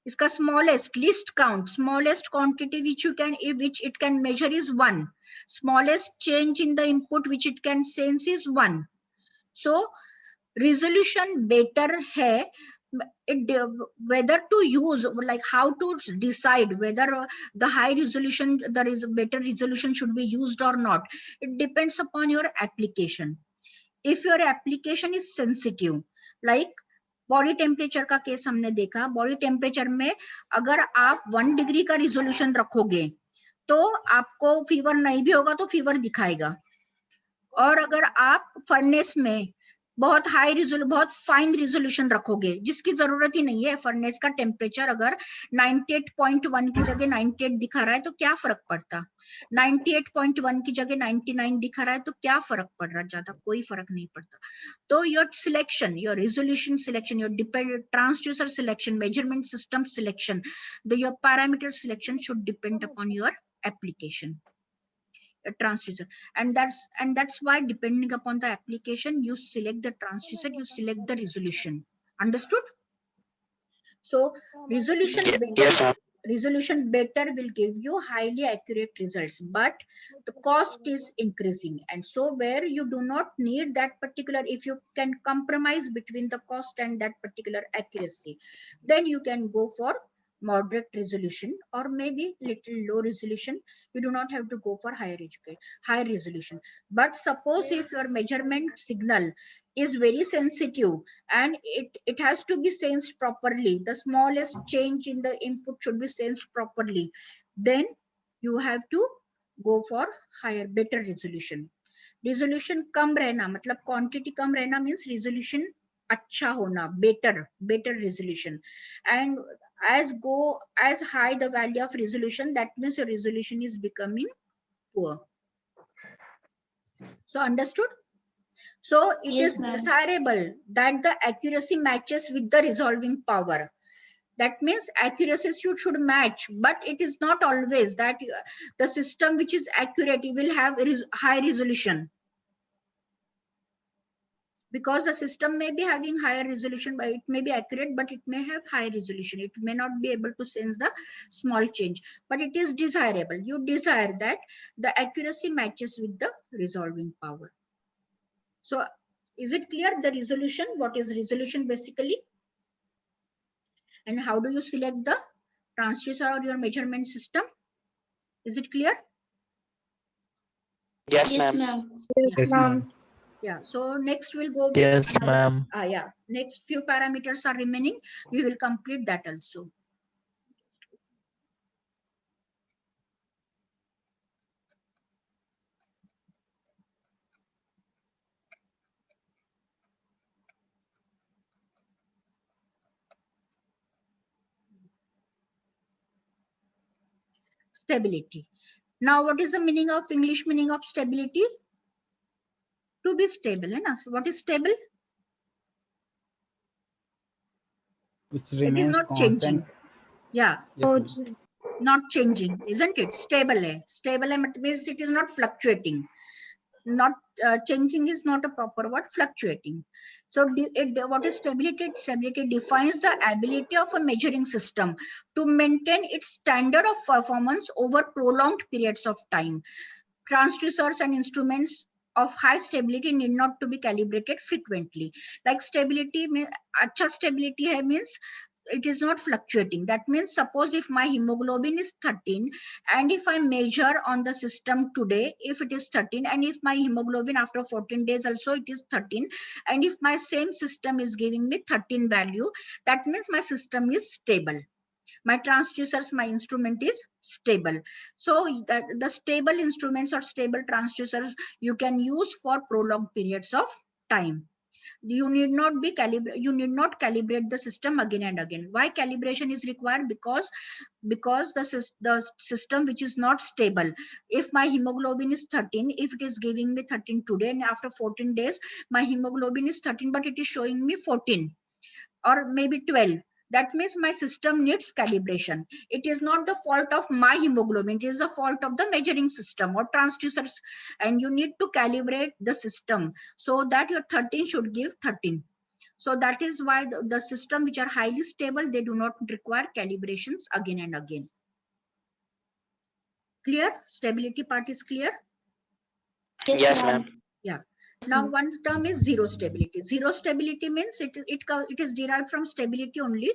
इसका smallest least count, smallest quantity which it can measure is 1. Smallest change in the input which it can sense is 1. So resolution better है. Whether to use, like how to decide whether the high resolution, there is better resolution should be used or not, it depends upon your application. If your application is sensitive, like body temperature का case हमने देखा, body temperature में अगर आप 1 degree का resolution रखोगे तो आपको फीवर नहीं भी होगा तो फीवर दिखाएगा, और अगर आप फर्नेस में बहुत बहुत फाइन रिजोल्यूशन रखोगे, जिसकी जरूरत ही नहीं है, फर्नेस का टेम्परेचर अगर 98.1 की जगह 98 दिखा रहा है तो क्या फर्क पड़ता, 98.1 की जगह 99 दिखा रहा है तो क्या फर्क पड़ रहा, ज्यादा कोई फर्क नहीं पड़ता. तो your selection, your resolution selection, your transducer selection, measurement system selection, your parameter selection should depend upon your application, transducer, and that's why depending upon the application you select the transducer, you select the resolution. Understood? So resolution Yes, ma'am. resolution better will give you highly accurate results, but the cost is increasing, and so where you do not need that particular, if you can compromise between the cost and that particular accuracy, then you can go for moderate resolution or maybe little low resolution. You do not have to go for high resolution. But suppose if your measurement signal is very sensitive and it has to be sensed properly, the smallest change in the input should be sensed properly, then you have to go for better resolution. Resolution कम रहना मतलब quantity कम रहना means resolution अच्छा होना, better resolution, and as high the value of resolution, that means your resolution is becoming poor. So understood? So it Yes, is ma'am. desirable that the accuracy matches with the resolving power. That means accuracy should match, but it is not always that the system which is accurate will have high resolution, because the system may be having higher resolution, but it may be accurate, but it may have high resolution. It may not be able to sense the small change, but it is desirable. You desire that the accuracy matches with the resolving power. So is it clear the resolution? What is resolution basically? And how do you select the transducer or your measurement system? Is it clear? Yes, Yes, ma'am. ma'am. Yes, ma'am. Yeah, so next we'll go with Yes, ma'am. yeah, next few parameters are remaining. We will complete that also. Stability. Now, what is the meaning of English meaning of stability? To be stable, है ना? So what is stable? It It is remains not constant. changing. Yeah, Yes, ma'am. not changing, isn't it? Stable hai. Stable hai means it is not fluctuating. Not changing is not a proper word. Fluctuating. So what is stability? Stability defines the ability of a measuring system to maintain its standard of performance over prolonged periods of time. Transducers and instruments of high stability need not to be calibrated frequently. Like stability, acha stability hai means it is not fluctuating. That means suppose if my hemoglobin is 13 and if I measure on the system today, if it is 13 and if my hemoglobin after 14 days also it is 13 and if my same system is giving me 13 value, that means my system is stable. My transducers, my instrument is stable. So the stable instruments or stable transducers you can use for prolonged periods of time. You need not calibrate the system again and again. Why calibration is required? Because the system which is not stable, if my hemoglobin is 13, if it is giving me 13 today and after 14 days my hemoglobin is 13 but it is showing me 14 or maybe 12, that means my system needs calibration. It is not the fault of my hemoglobin, it is the fault of the measuring system or transducers, and you need to calibrate the system so that your 13 should give 13. So that is why the system which are highly stable, they do not require calibrations again and again. Clear? Stability part is clear? Yes, ma'am. Yeah. Now one term is zero stability. Zero stability means it is derived from stability only.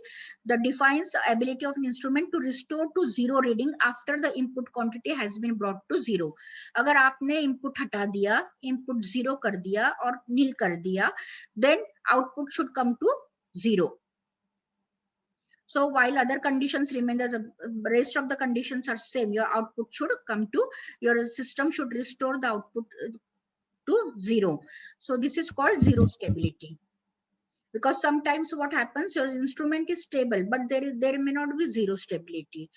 That defines the ability of an instrument to restore to zero reading after the input quantity has been brought to zero. अगर आपने input हटा दिया, input zero कर दिया और nil कर दिया, then output should come to zero. So while other conditions remain, the rest of the conditions are same. Your output should come to, your system should restore the output to zero. So this is called zero stability. Because sometimes what happens, your instrument is stable, but there may not be zero stability.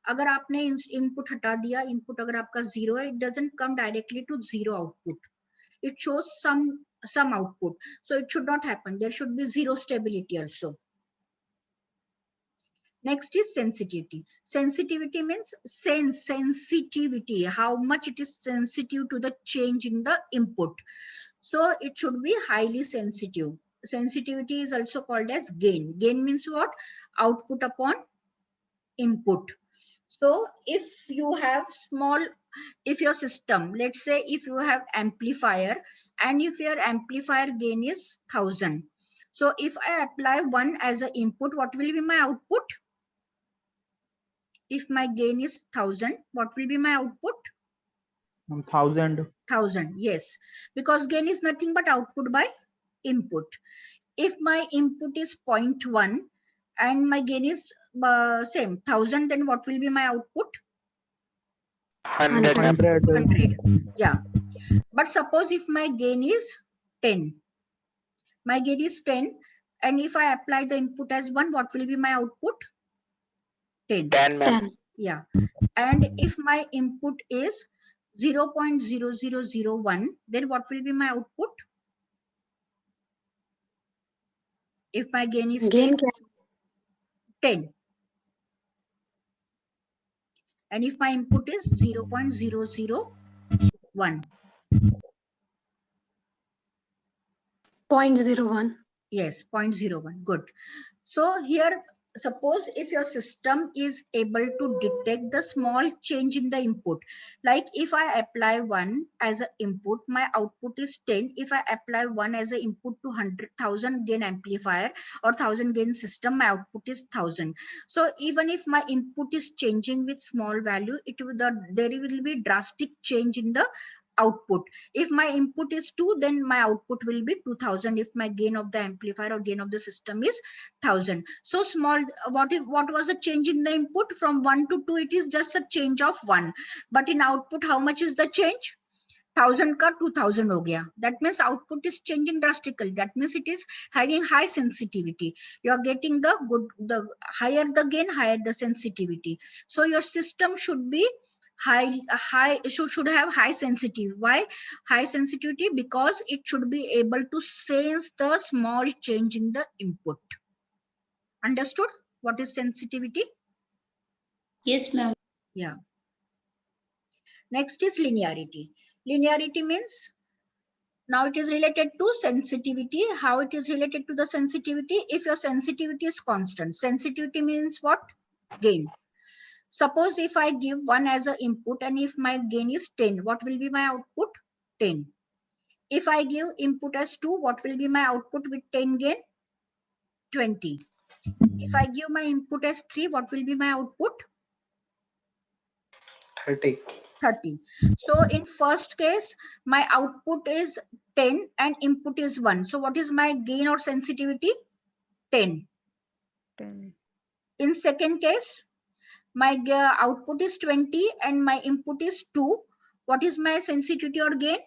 अगर आपने input हटा दिया, input अगर आपका zero है, it doesn't come directly to zero output. It shows some output. So it should not happen. There should be zero stability also. Next is sensitivity. Sensitivity means sensitivity, how much it is sensitive to the change in the input. So it should be highly sensitive. Sensitivity is also called as gain. Gain means what? Output upon input. So if you have if your system, let's say if you have amplifier and if your amplifier gain is 1000. So if I apply 1 as an input, what will be my output? If my gain is 1000, what will be my output? 1000. 1000, yes. Because gain is nothing but output by input. If my input is 0.1 and my gain is same 1000, then what will be my output? 100, ma'am. 100. Yeah. But suppose if my gain is 10. My gain is 10 and if I apply the input as 1, what will be my output? 10. 10, ma'am. Yeah. And if my input is 0.0001, then what will be my output? If my gain is 10. And if my input is 0.001. 0.01. Yes, 0.01. Good. So here, suppose if your system is able to detect the small change in the input, like if I apply 1 as an input, my output is 10. If I apply 1 as an input to 100,000 gain amplifier or 1000 gain system, my output is 1000. So even if my input is changing with small value, there will be drastic change in the output. If my input is 2, then my output will be 2000 if my gain of the amplifier or gain of the system is 1000. So small, what was the change in the input? From 1 to 2, it is just a change of 1. But in output, how much is the change? 1000 ka 2000 ho gaya. That means output is changing drastically. That means it is having high sensitivity. You are getting the higher the gain, higher the sensitivity. So your system should be should have high sensitivity. Why high sensitivity? Because it should be able to sense the small change in the input. Understood what is sensitivity? Yes, ma'am. Yeah. Next is linearity. Linearity means now it is related to sensitivity. How it is related to the sensitivity? If your sensitivity is constant, sensitivity means what? Gain. Suppose if I give 1 as an input and if my gain is 10, what will be my output? 10. If I give input as 2, what will be my output with 10 gain? 20. If I give my input as 3, what will be my output? 30. 30. So in first case, my output is 10 and input is 1. So what is my gain or sensitivity? 10. 10. In second case, my output is 20 and my input is 2. What is my sensitivity or gain?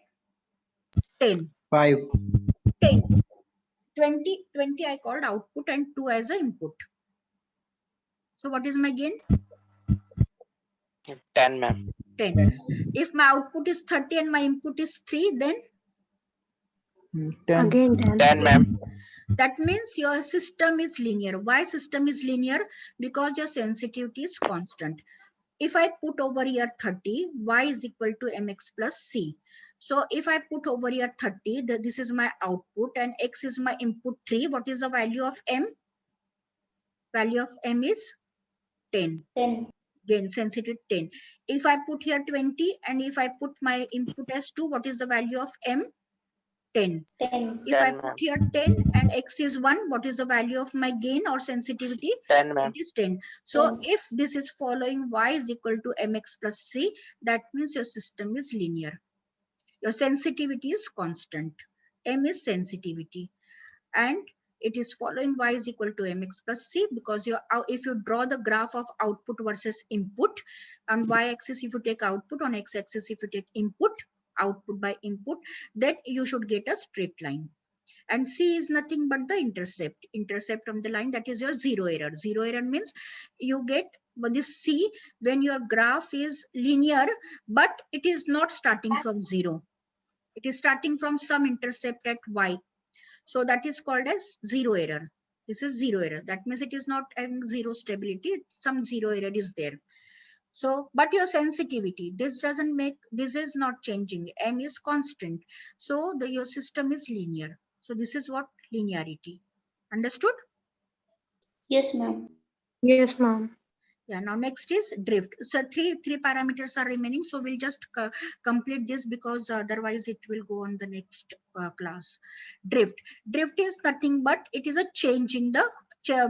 10. 5. 10. 20 I called output and 2 as an input. So what is my gain? 10, ma'am. 10. If my output is 30 and my input is 3, then 10. Again 10, 10. ma'am. that means your system is linear. Why system is linear? Because your sensitivity is constant. If I put over here 30, y is equal to mx plus c. So if I put over here 30, this is my output and x is my input 3. What is the value of m? Value of m is 10. 10. Gain sensitivity 10. If I put here 20 and if I put my input as 2, what is the value of m? 10. 10. If I 10, put here 10 and x is 1, what is the value of my gain or sensitivity? 10, ma'am. It is 10. So 10. if this is following y is equal to mx plus c, that means your system is linear. Your sensitivity is constant. M is sensitivity. And it is following y is equal to mx plus c because if you draw the graph of output versus input, on y-axis if you take output, on x-axis if you take input, output by input, then you should get a straight line. And c is nothing but the intercept from the line, that is your zero error. Zero error means you get this c when your graph is linear, but it is not starting from 0. It is starting from some intercept at y. So that is called as zero error. This is zero error. That means it is not having zero stability. Some zero error is there. So, but your sensitivity, this doesn't make, this is not changing. M is constant. So your system is linear. So this is what linearity. Understood? Yes, ma'am. Yes, ma'am. Yeah, now next is drift. So three parameters are remaining. So we'll just complete this because otherwise it will go on the next class. Drift. Drift is nothing but it is a change in the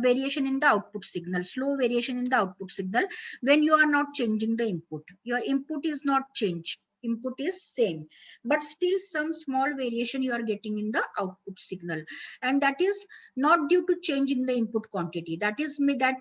variation in the output signal, slow variation in the output signal when you are not changing the input. Your input is not changed. Input is same, but still some small variation you are getting in the output signal, and that is not due to change in the input quantity. That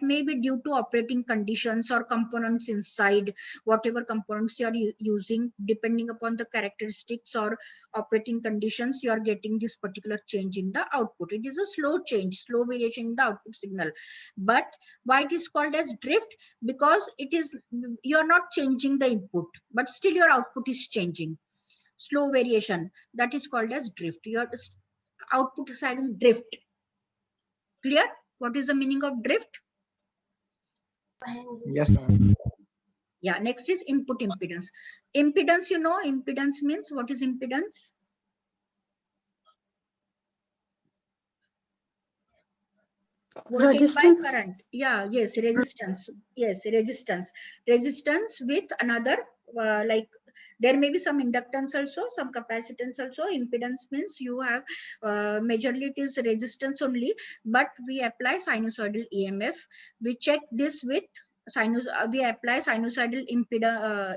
may be due to operating conditions or components inside, whatever components you are using, depending upon the characteristics or operating conditions, you are getting this particular change in the output. It is a slow change, slow variation in the output signal. But why it is called as drift? Because it is, you are not changing the input, but still your output is changing. Slow variation, that is called as drift. Your output is having drift. Clear? What is the meaning of drift? Yes, ma'am. Yeah, next is input impedance. Impedance, you know, impedance means, what is impedance? Voltage by Resistance. current. Yeah, yes, resistance. Yes, resistance. Resistance with another, like there may be some inductance also, some capacitance also. Impedance means you have majorly it is resistance only, but we apply sinusoidal EMF. We check this with we apply sinusoidal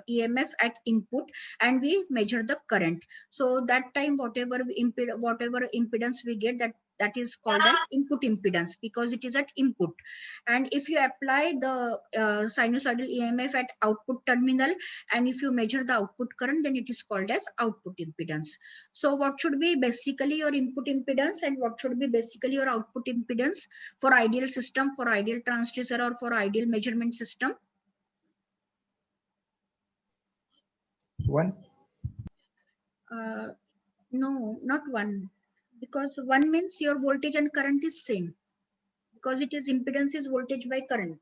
EMF at input and we measure the current. So that time whatever impedance we get, that is called as input impedance because it is at input. And if you apply the sinusoidal EMF at output terminal and if you measure the output current, then it is called as output impedance. So what should be basically your input impedance and what should be basically your output impedance for ideal system, for ideal transducer or for ideal measurement system? 1. No, not 1, because 1 means your voltage and current is same, because it is impedance is voltage by current.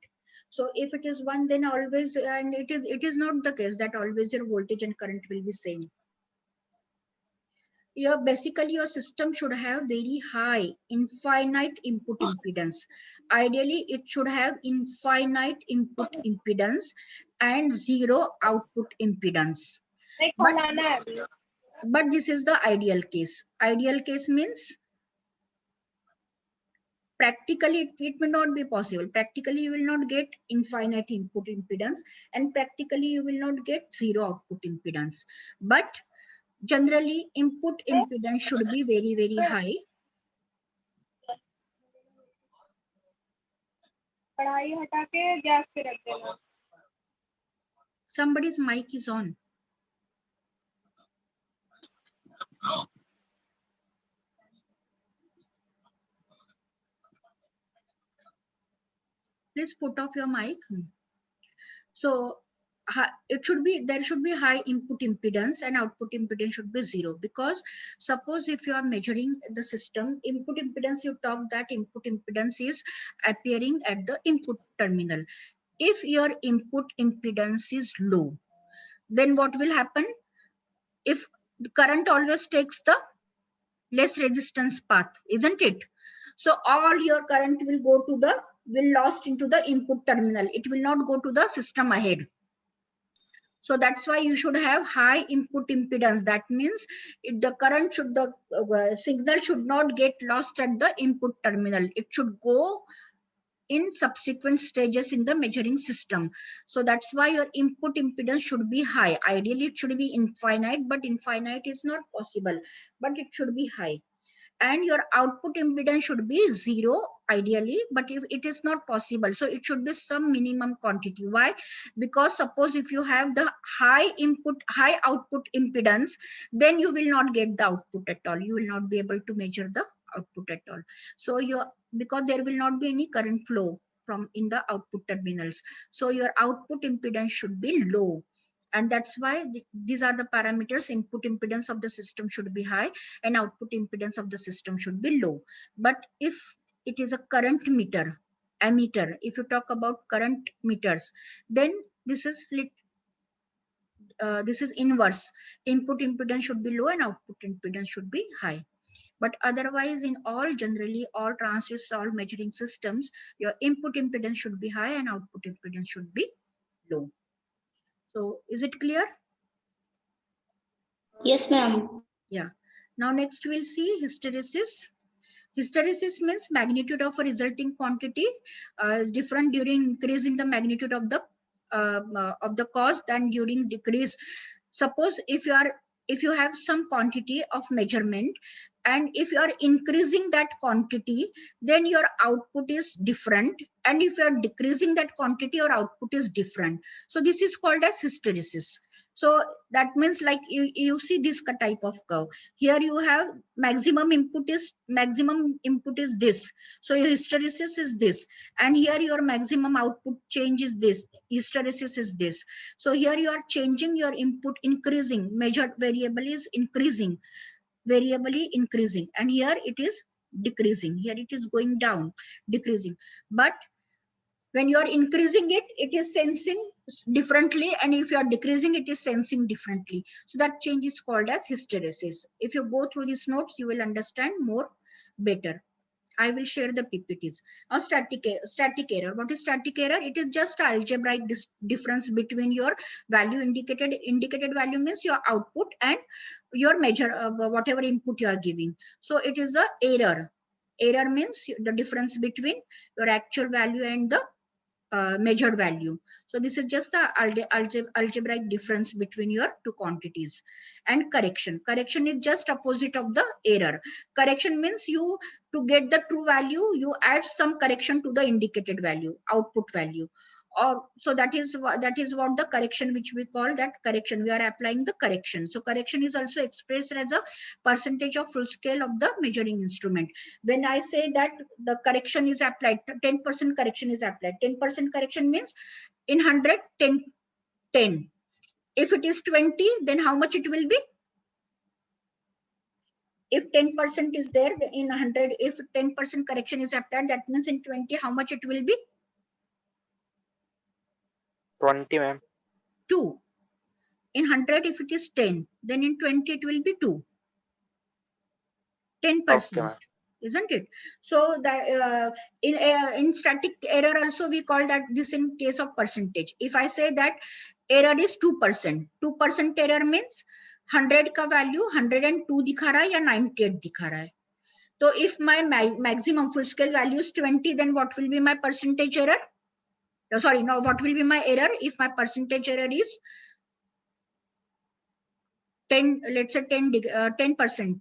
So if it is 1, then always, and it is not the case that always your voltage and current will be same. Basically your system should have very high infinite input impedance. Ideally it should have infinite input impedance and zero output impedance. But this is the ideal case. Ideal case means practically it may not be possible. Practically you will not get infinite input impedance, and practically you will not get zero output impedance. But generally input impedance should be very, very high. Somebody's mic is on. Please put off your mic. So there should be high input impedance and output impedance should be zero, because suppose if you are measuring the system input impedance, you talk that input impedance is appearing at the input terminal. If your input impedance is low, then what will happen? If the current always takes the less resistance path, isn't it? So all your current will lost into the input terminal. It will not go to the system ahead. So that's why you should have high input impedance. That means the signal should not get lost at the input terminal. It should go in subsequent stages in the measuring system. So that's why your input impedance should be high. Ideally it should be infinite, but infinite is not possible, but it should be high. And your output impedance should be zero ideally, but if it is not possible, so it should be some minimum quantity. Why? Because suppose if you have the high output impedance, then you will not get the output at all. You will not be able to measure the output at all. So because there will not be any current flow from in the output terminals, so your output impedance should be low. And that's why these are the parameters. Input impedance of the system should be high and output impedance of the system should be low. But if it is a current ammeter, if you talk about current meters, then this is inverse. Input impedance should be low and output impedance should be high. But otherwise, in generally all transistors, all measuring systems, your input impedance should be high and output impedance should be low. So is it clear? Yes, ma'am. Yeah. Now next we'll see hysteresis. Hysteresis means magnitude of a resulting quantity is different during increase in the magnitude of the cause than during decrease. Suppose if you have some quantity of measurement, and if you are increasing that quantity, then your output is different, and if you are decreasing that quantity, your output is different. So this is called as hysteresis. So that means like you see this type of curve. Here you have maximum input is this. So your hysteresis is this, and here your maximum output change is this. Hysteresis is this. So here you are changing your input, increasing, measured variable is increasing, variably increasing, and here it is decreasing. Here it is going down, decreasing. But when you are increasing it, it is sensing differently, and if you are decreasing, it is sensing differently. So that change is called as hysteresis. If you go through these notes, you will understand more better. I will share the PPTs. Now static error. What is static error? It is just algebraic difference between your value indicated value means your output and your measure whatever input you are giving. So it is the error. Error means the difference between your actual value and the measured value. So this is just the algebraic difference between your two quantities. And correction is just opposite of the error. Correction means to get the true value, you add some correction to the indicated value, output value. So that is what the correction, which we call that correction. We are applying the correction. So correction is also expressed as a percentage of full scale of the measuring instrument. When I say that the correction is applied, 10% correction is applied. 10% correction means in 100, 10. If it is 20, then how much it will be? If 10% is there in 100, if 10% correction is applied, that means in 20, how much it will be? 20, ma'am. 2. In 100, if it is 10, then in 20, it will be 2. 10%. Okay, ma'am. Isn't it? So that in static error also we call that this in case of percentage. If I say that error is 2%, 2% error means 100 का value 102 दिखा रहा है या 98 दिखा रहा है. So if my maximum full scale value is 20, then what will be my percentage error? Sorry, no, what will be my error if my percentage error is 10, let's say 10%.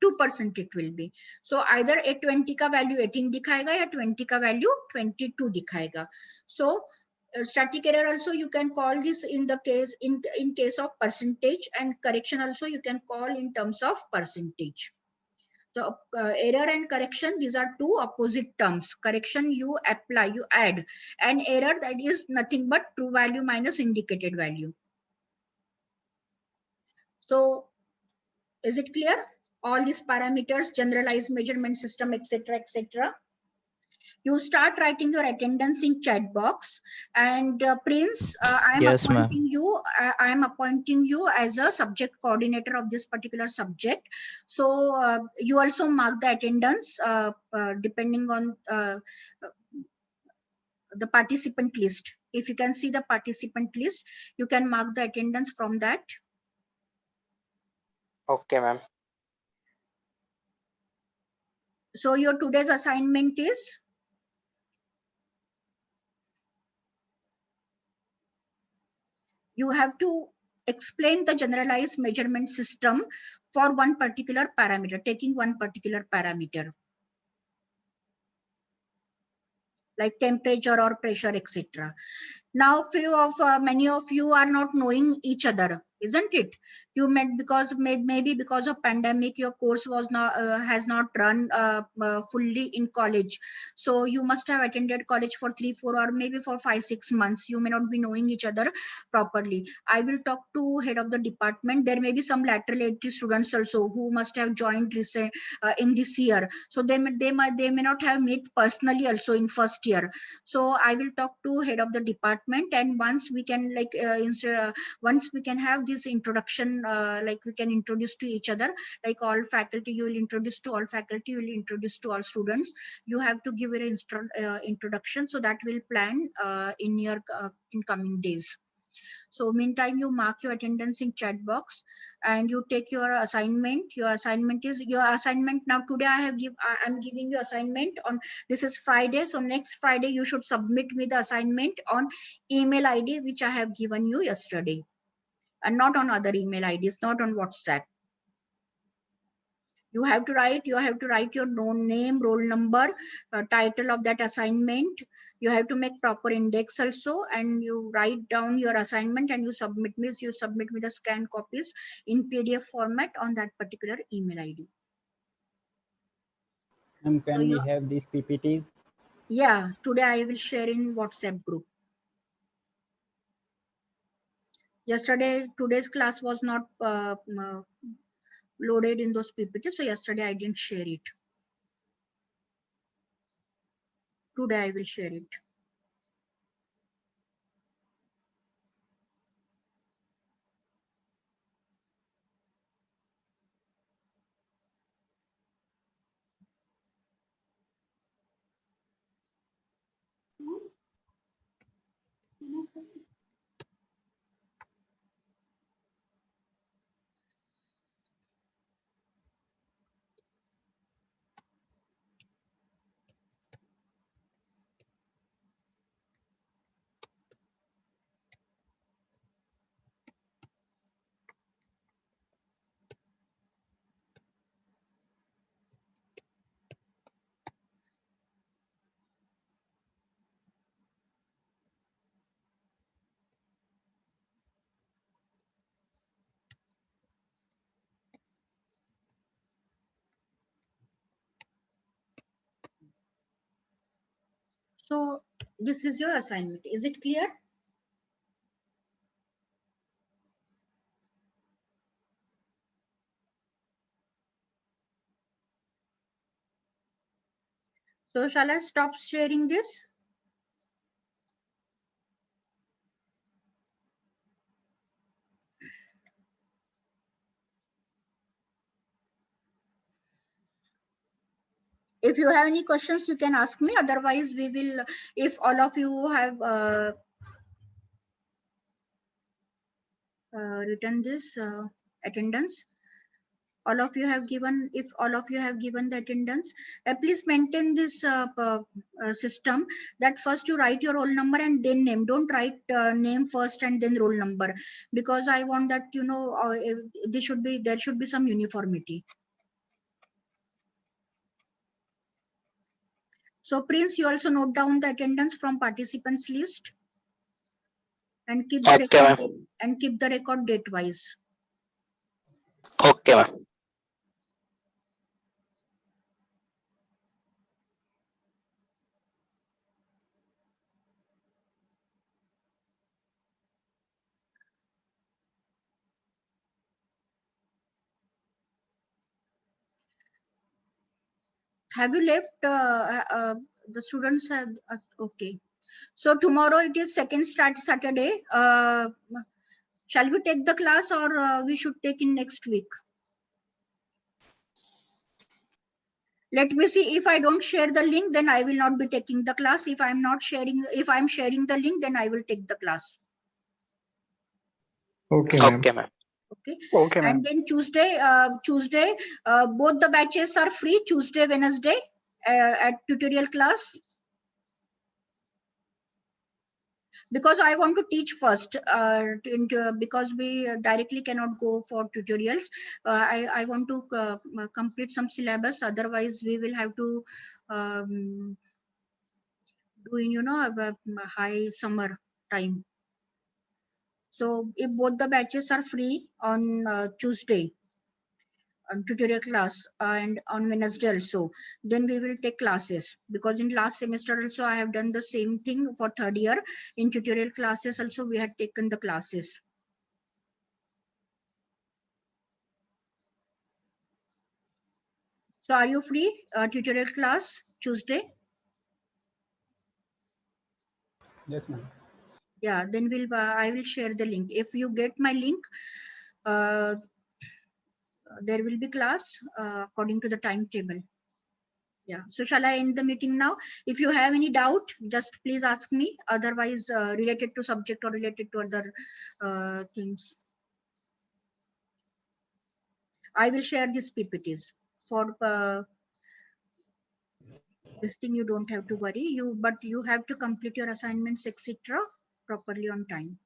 2% it will be. So either a 20 का value 18 दिखाएगा या 20 का value 22 दिखाएगा. So static error also you can call this in the case in case of percentage, and correction also you can call in terms of percentage. So error and correction, these are two opposite terms. Correction you apply, you add, and error that is nothing but true value minus indicated value. So is it clear? All these parameters, generalized measurement system, etc., etc. You start writing your attendance in chat box, and Prince, I am Yes, ma'am. appointing you. I am appointing you as a subject coordinator of this particular subject. So you also mark the attendance depending on the participant list. If you can see the participant list, you can mark the attendance from that. Okay, ma'am. So your today's assignment is you have to explain the generalized measurement system for one particular parameter, taking one particular parameter like temperature or pressure, etc. Now many of you are not knowing each other, isn't it? You met because maybe because of pandemic your course was not has not run fully in college, so you must have attended college for 3-4 or maybe for 5-6 months. You may not be knowing each other properly. I will talk to head of the department. There may be some lateral entry students also who must have joined recent in this year, so they may not have met personally also in first year. So I will talk to head of the department, and once we can once we can have this introduction, like we can introduce to each other, like all faculty, you will introduce to all faculty, you will introduce to all students. You have to give an introduction, so that will plan in your in coming days. So meantime, you mark your attendance in chat box and you take your assignment. Your assignment now. Today I'm giving you assignment on, this is Friday. So next Friday you should submit me the assignment on email ID which I have given you yesterday, and not on other email IDs, not on WhatsApp. You have to write your name, roll number, title of that assignment. You have to make proper index also, and you write down your assignment and you submit me the scanned copies in PDF format on that particular email ID. Ma'am, can So we have these PPTs? Yeah, today I will share in WhatsApp group. Today's class was not loaded in those PPT, so yesterday I didn't share it. Today I will share it. So this is your assignment. Is it clear? So shall I stop sharing this? If you have any questions, you can ask me. Otherwise, we will, if all of you have written this attendance, all of you have given, if all of you have given the attendance, please maintain this system that first you write your roll number and then name. Don't write name first and then roll number, because I want that, you know, there should be some uniformity. So Prince, you also note down the attendance from participants list and keep the Okay, record, ma'am. and keep the record date wise. Okay, ma'am. Have you left? The students have. Okay. So tomorrow it is second Saturday. Shall we take the class, or we should take in next week? Let me see. If I don't share the link, then I will not be taking the class. If I'm sharing the link, then I will take the class. Okay, ma'am. Okay, ma'am. Okay. Okay, ma'am. And then Tuesday, both the batches are free. Tuesday, Wednesday at tutorial class. Because I want to teach first, because we directly cannot go for tutorials. I want to complete some syllabus. Otherwise, we will have to do in, you know, a high summer time. So if both the batches are free on Tuesday, on tutorial class, and on Wednesday also, then we will take classes, because in last semester also I have done the same thing for third year. In tutorial classes also we had taken the classes. So are you free tutorial class Tuesday? Yes, ma'am. Yeah, then I will share the link. If you get my link, there will be class according to the timetable. Yeah. So shall I end the meeting now? If you have any doubt, just please ask me. Otherwise, related to subject or related to other things, I will share these PPTs for this thing. You don't have to worry. But you have to complete your assignments, etc., properly on time.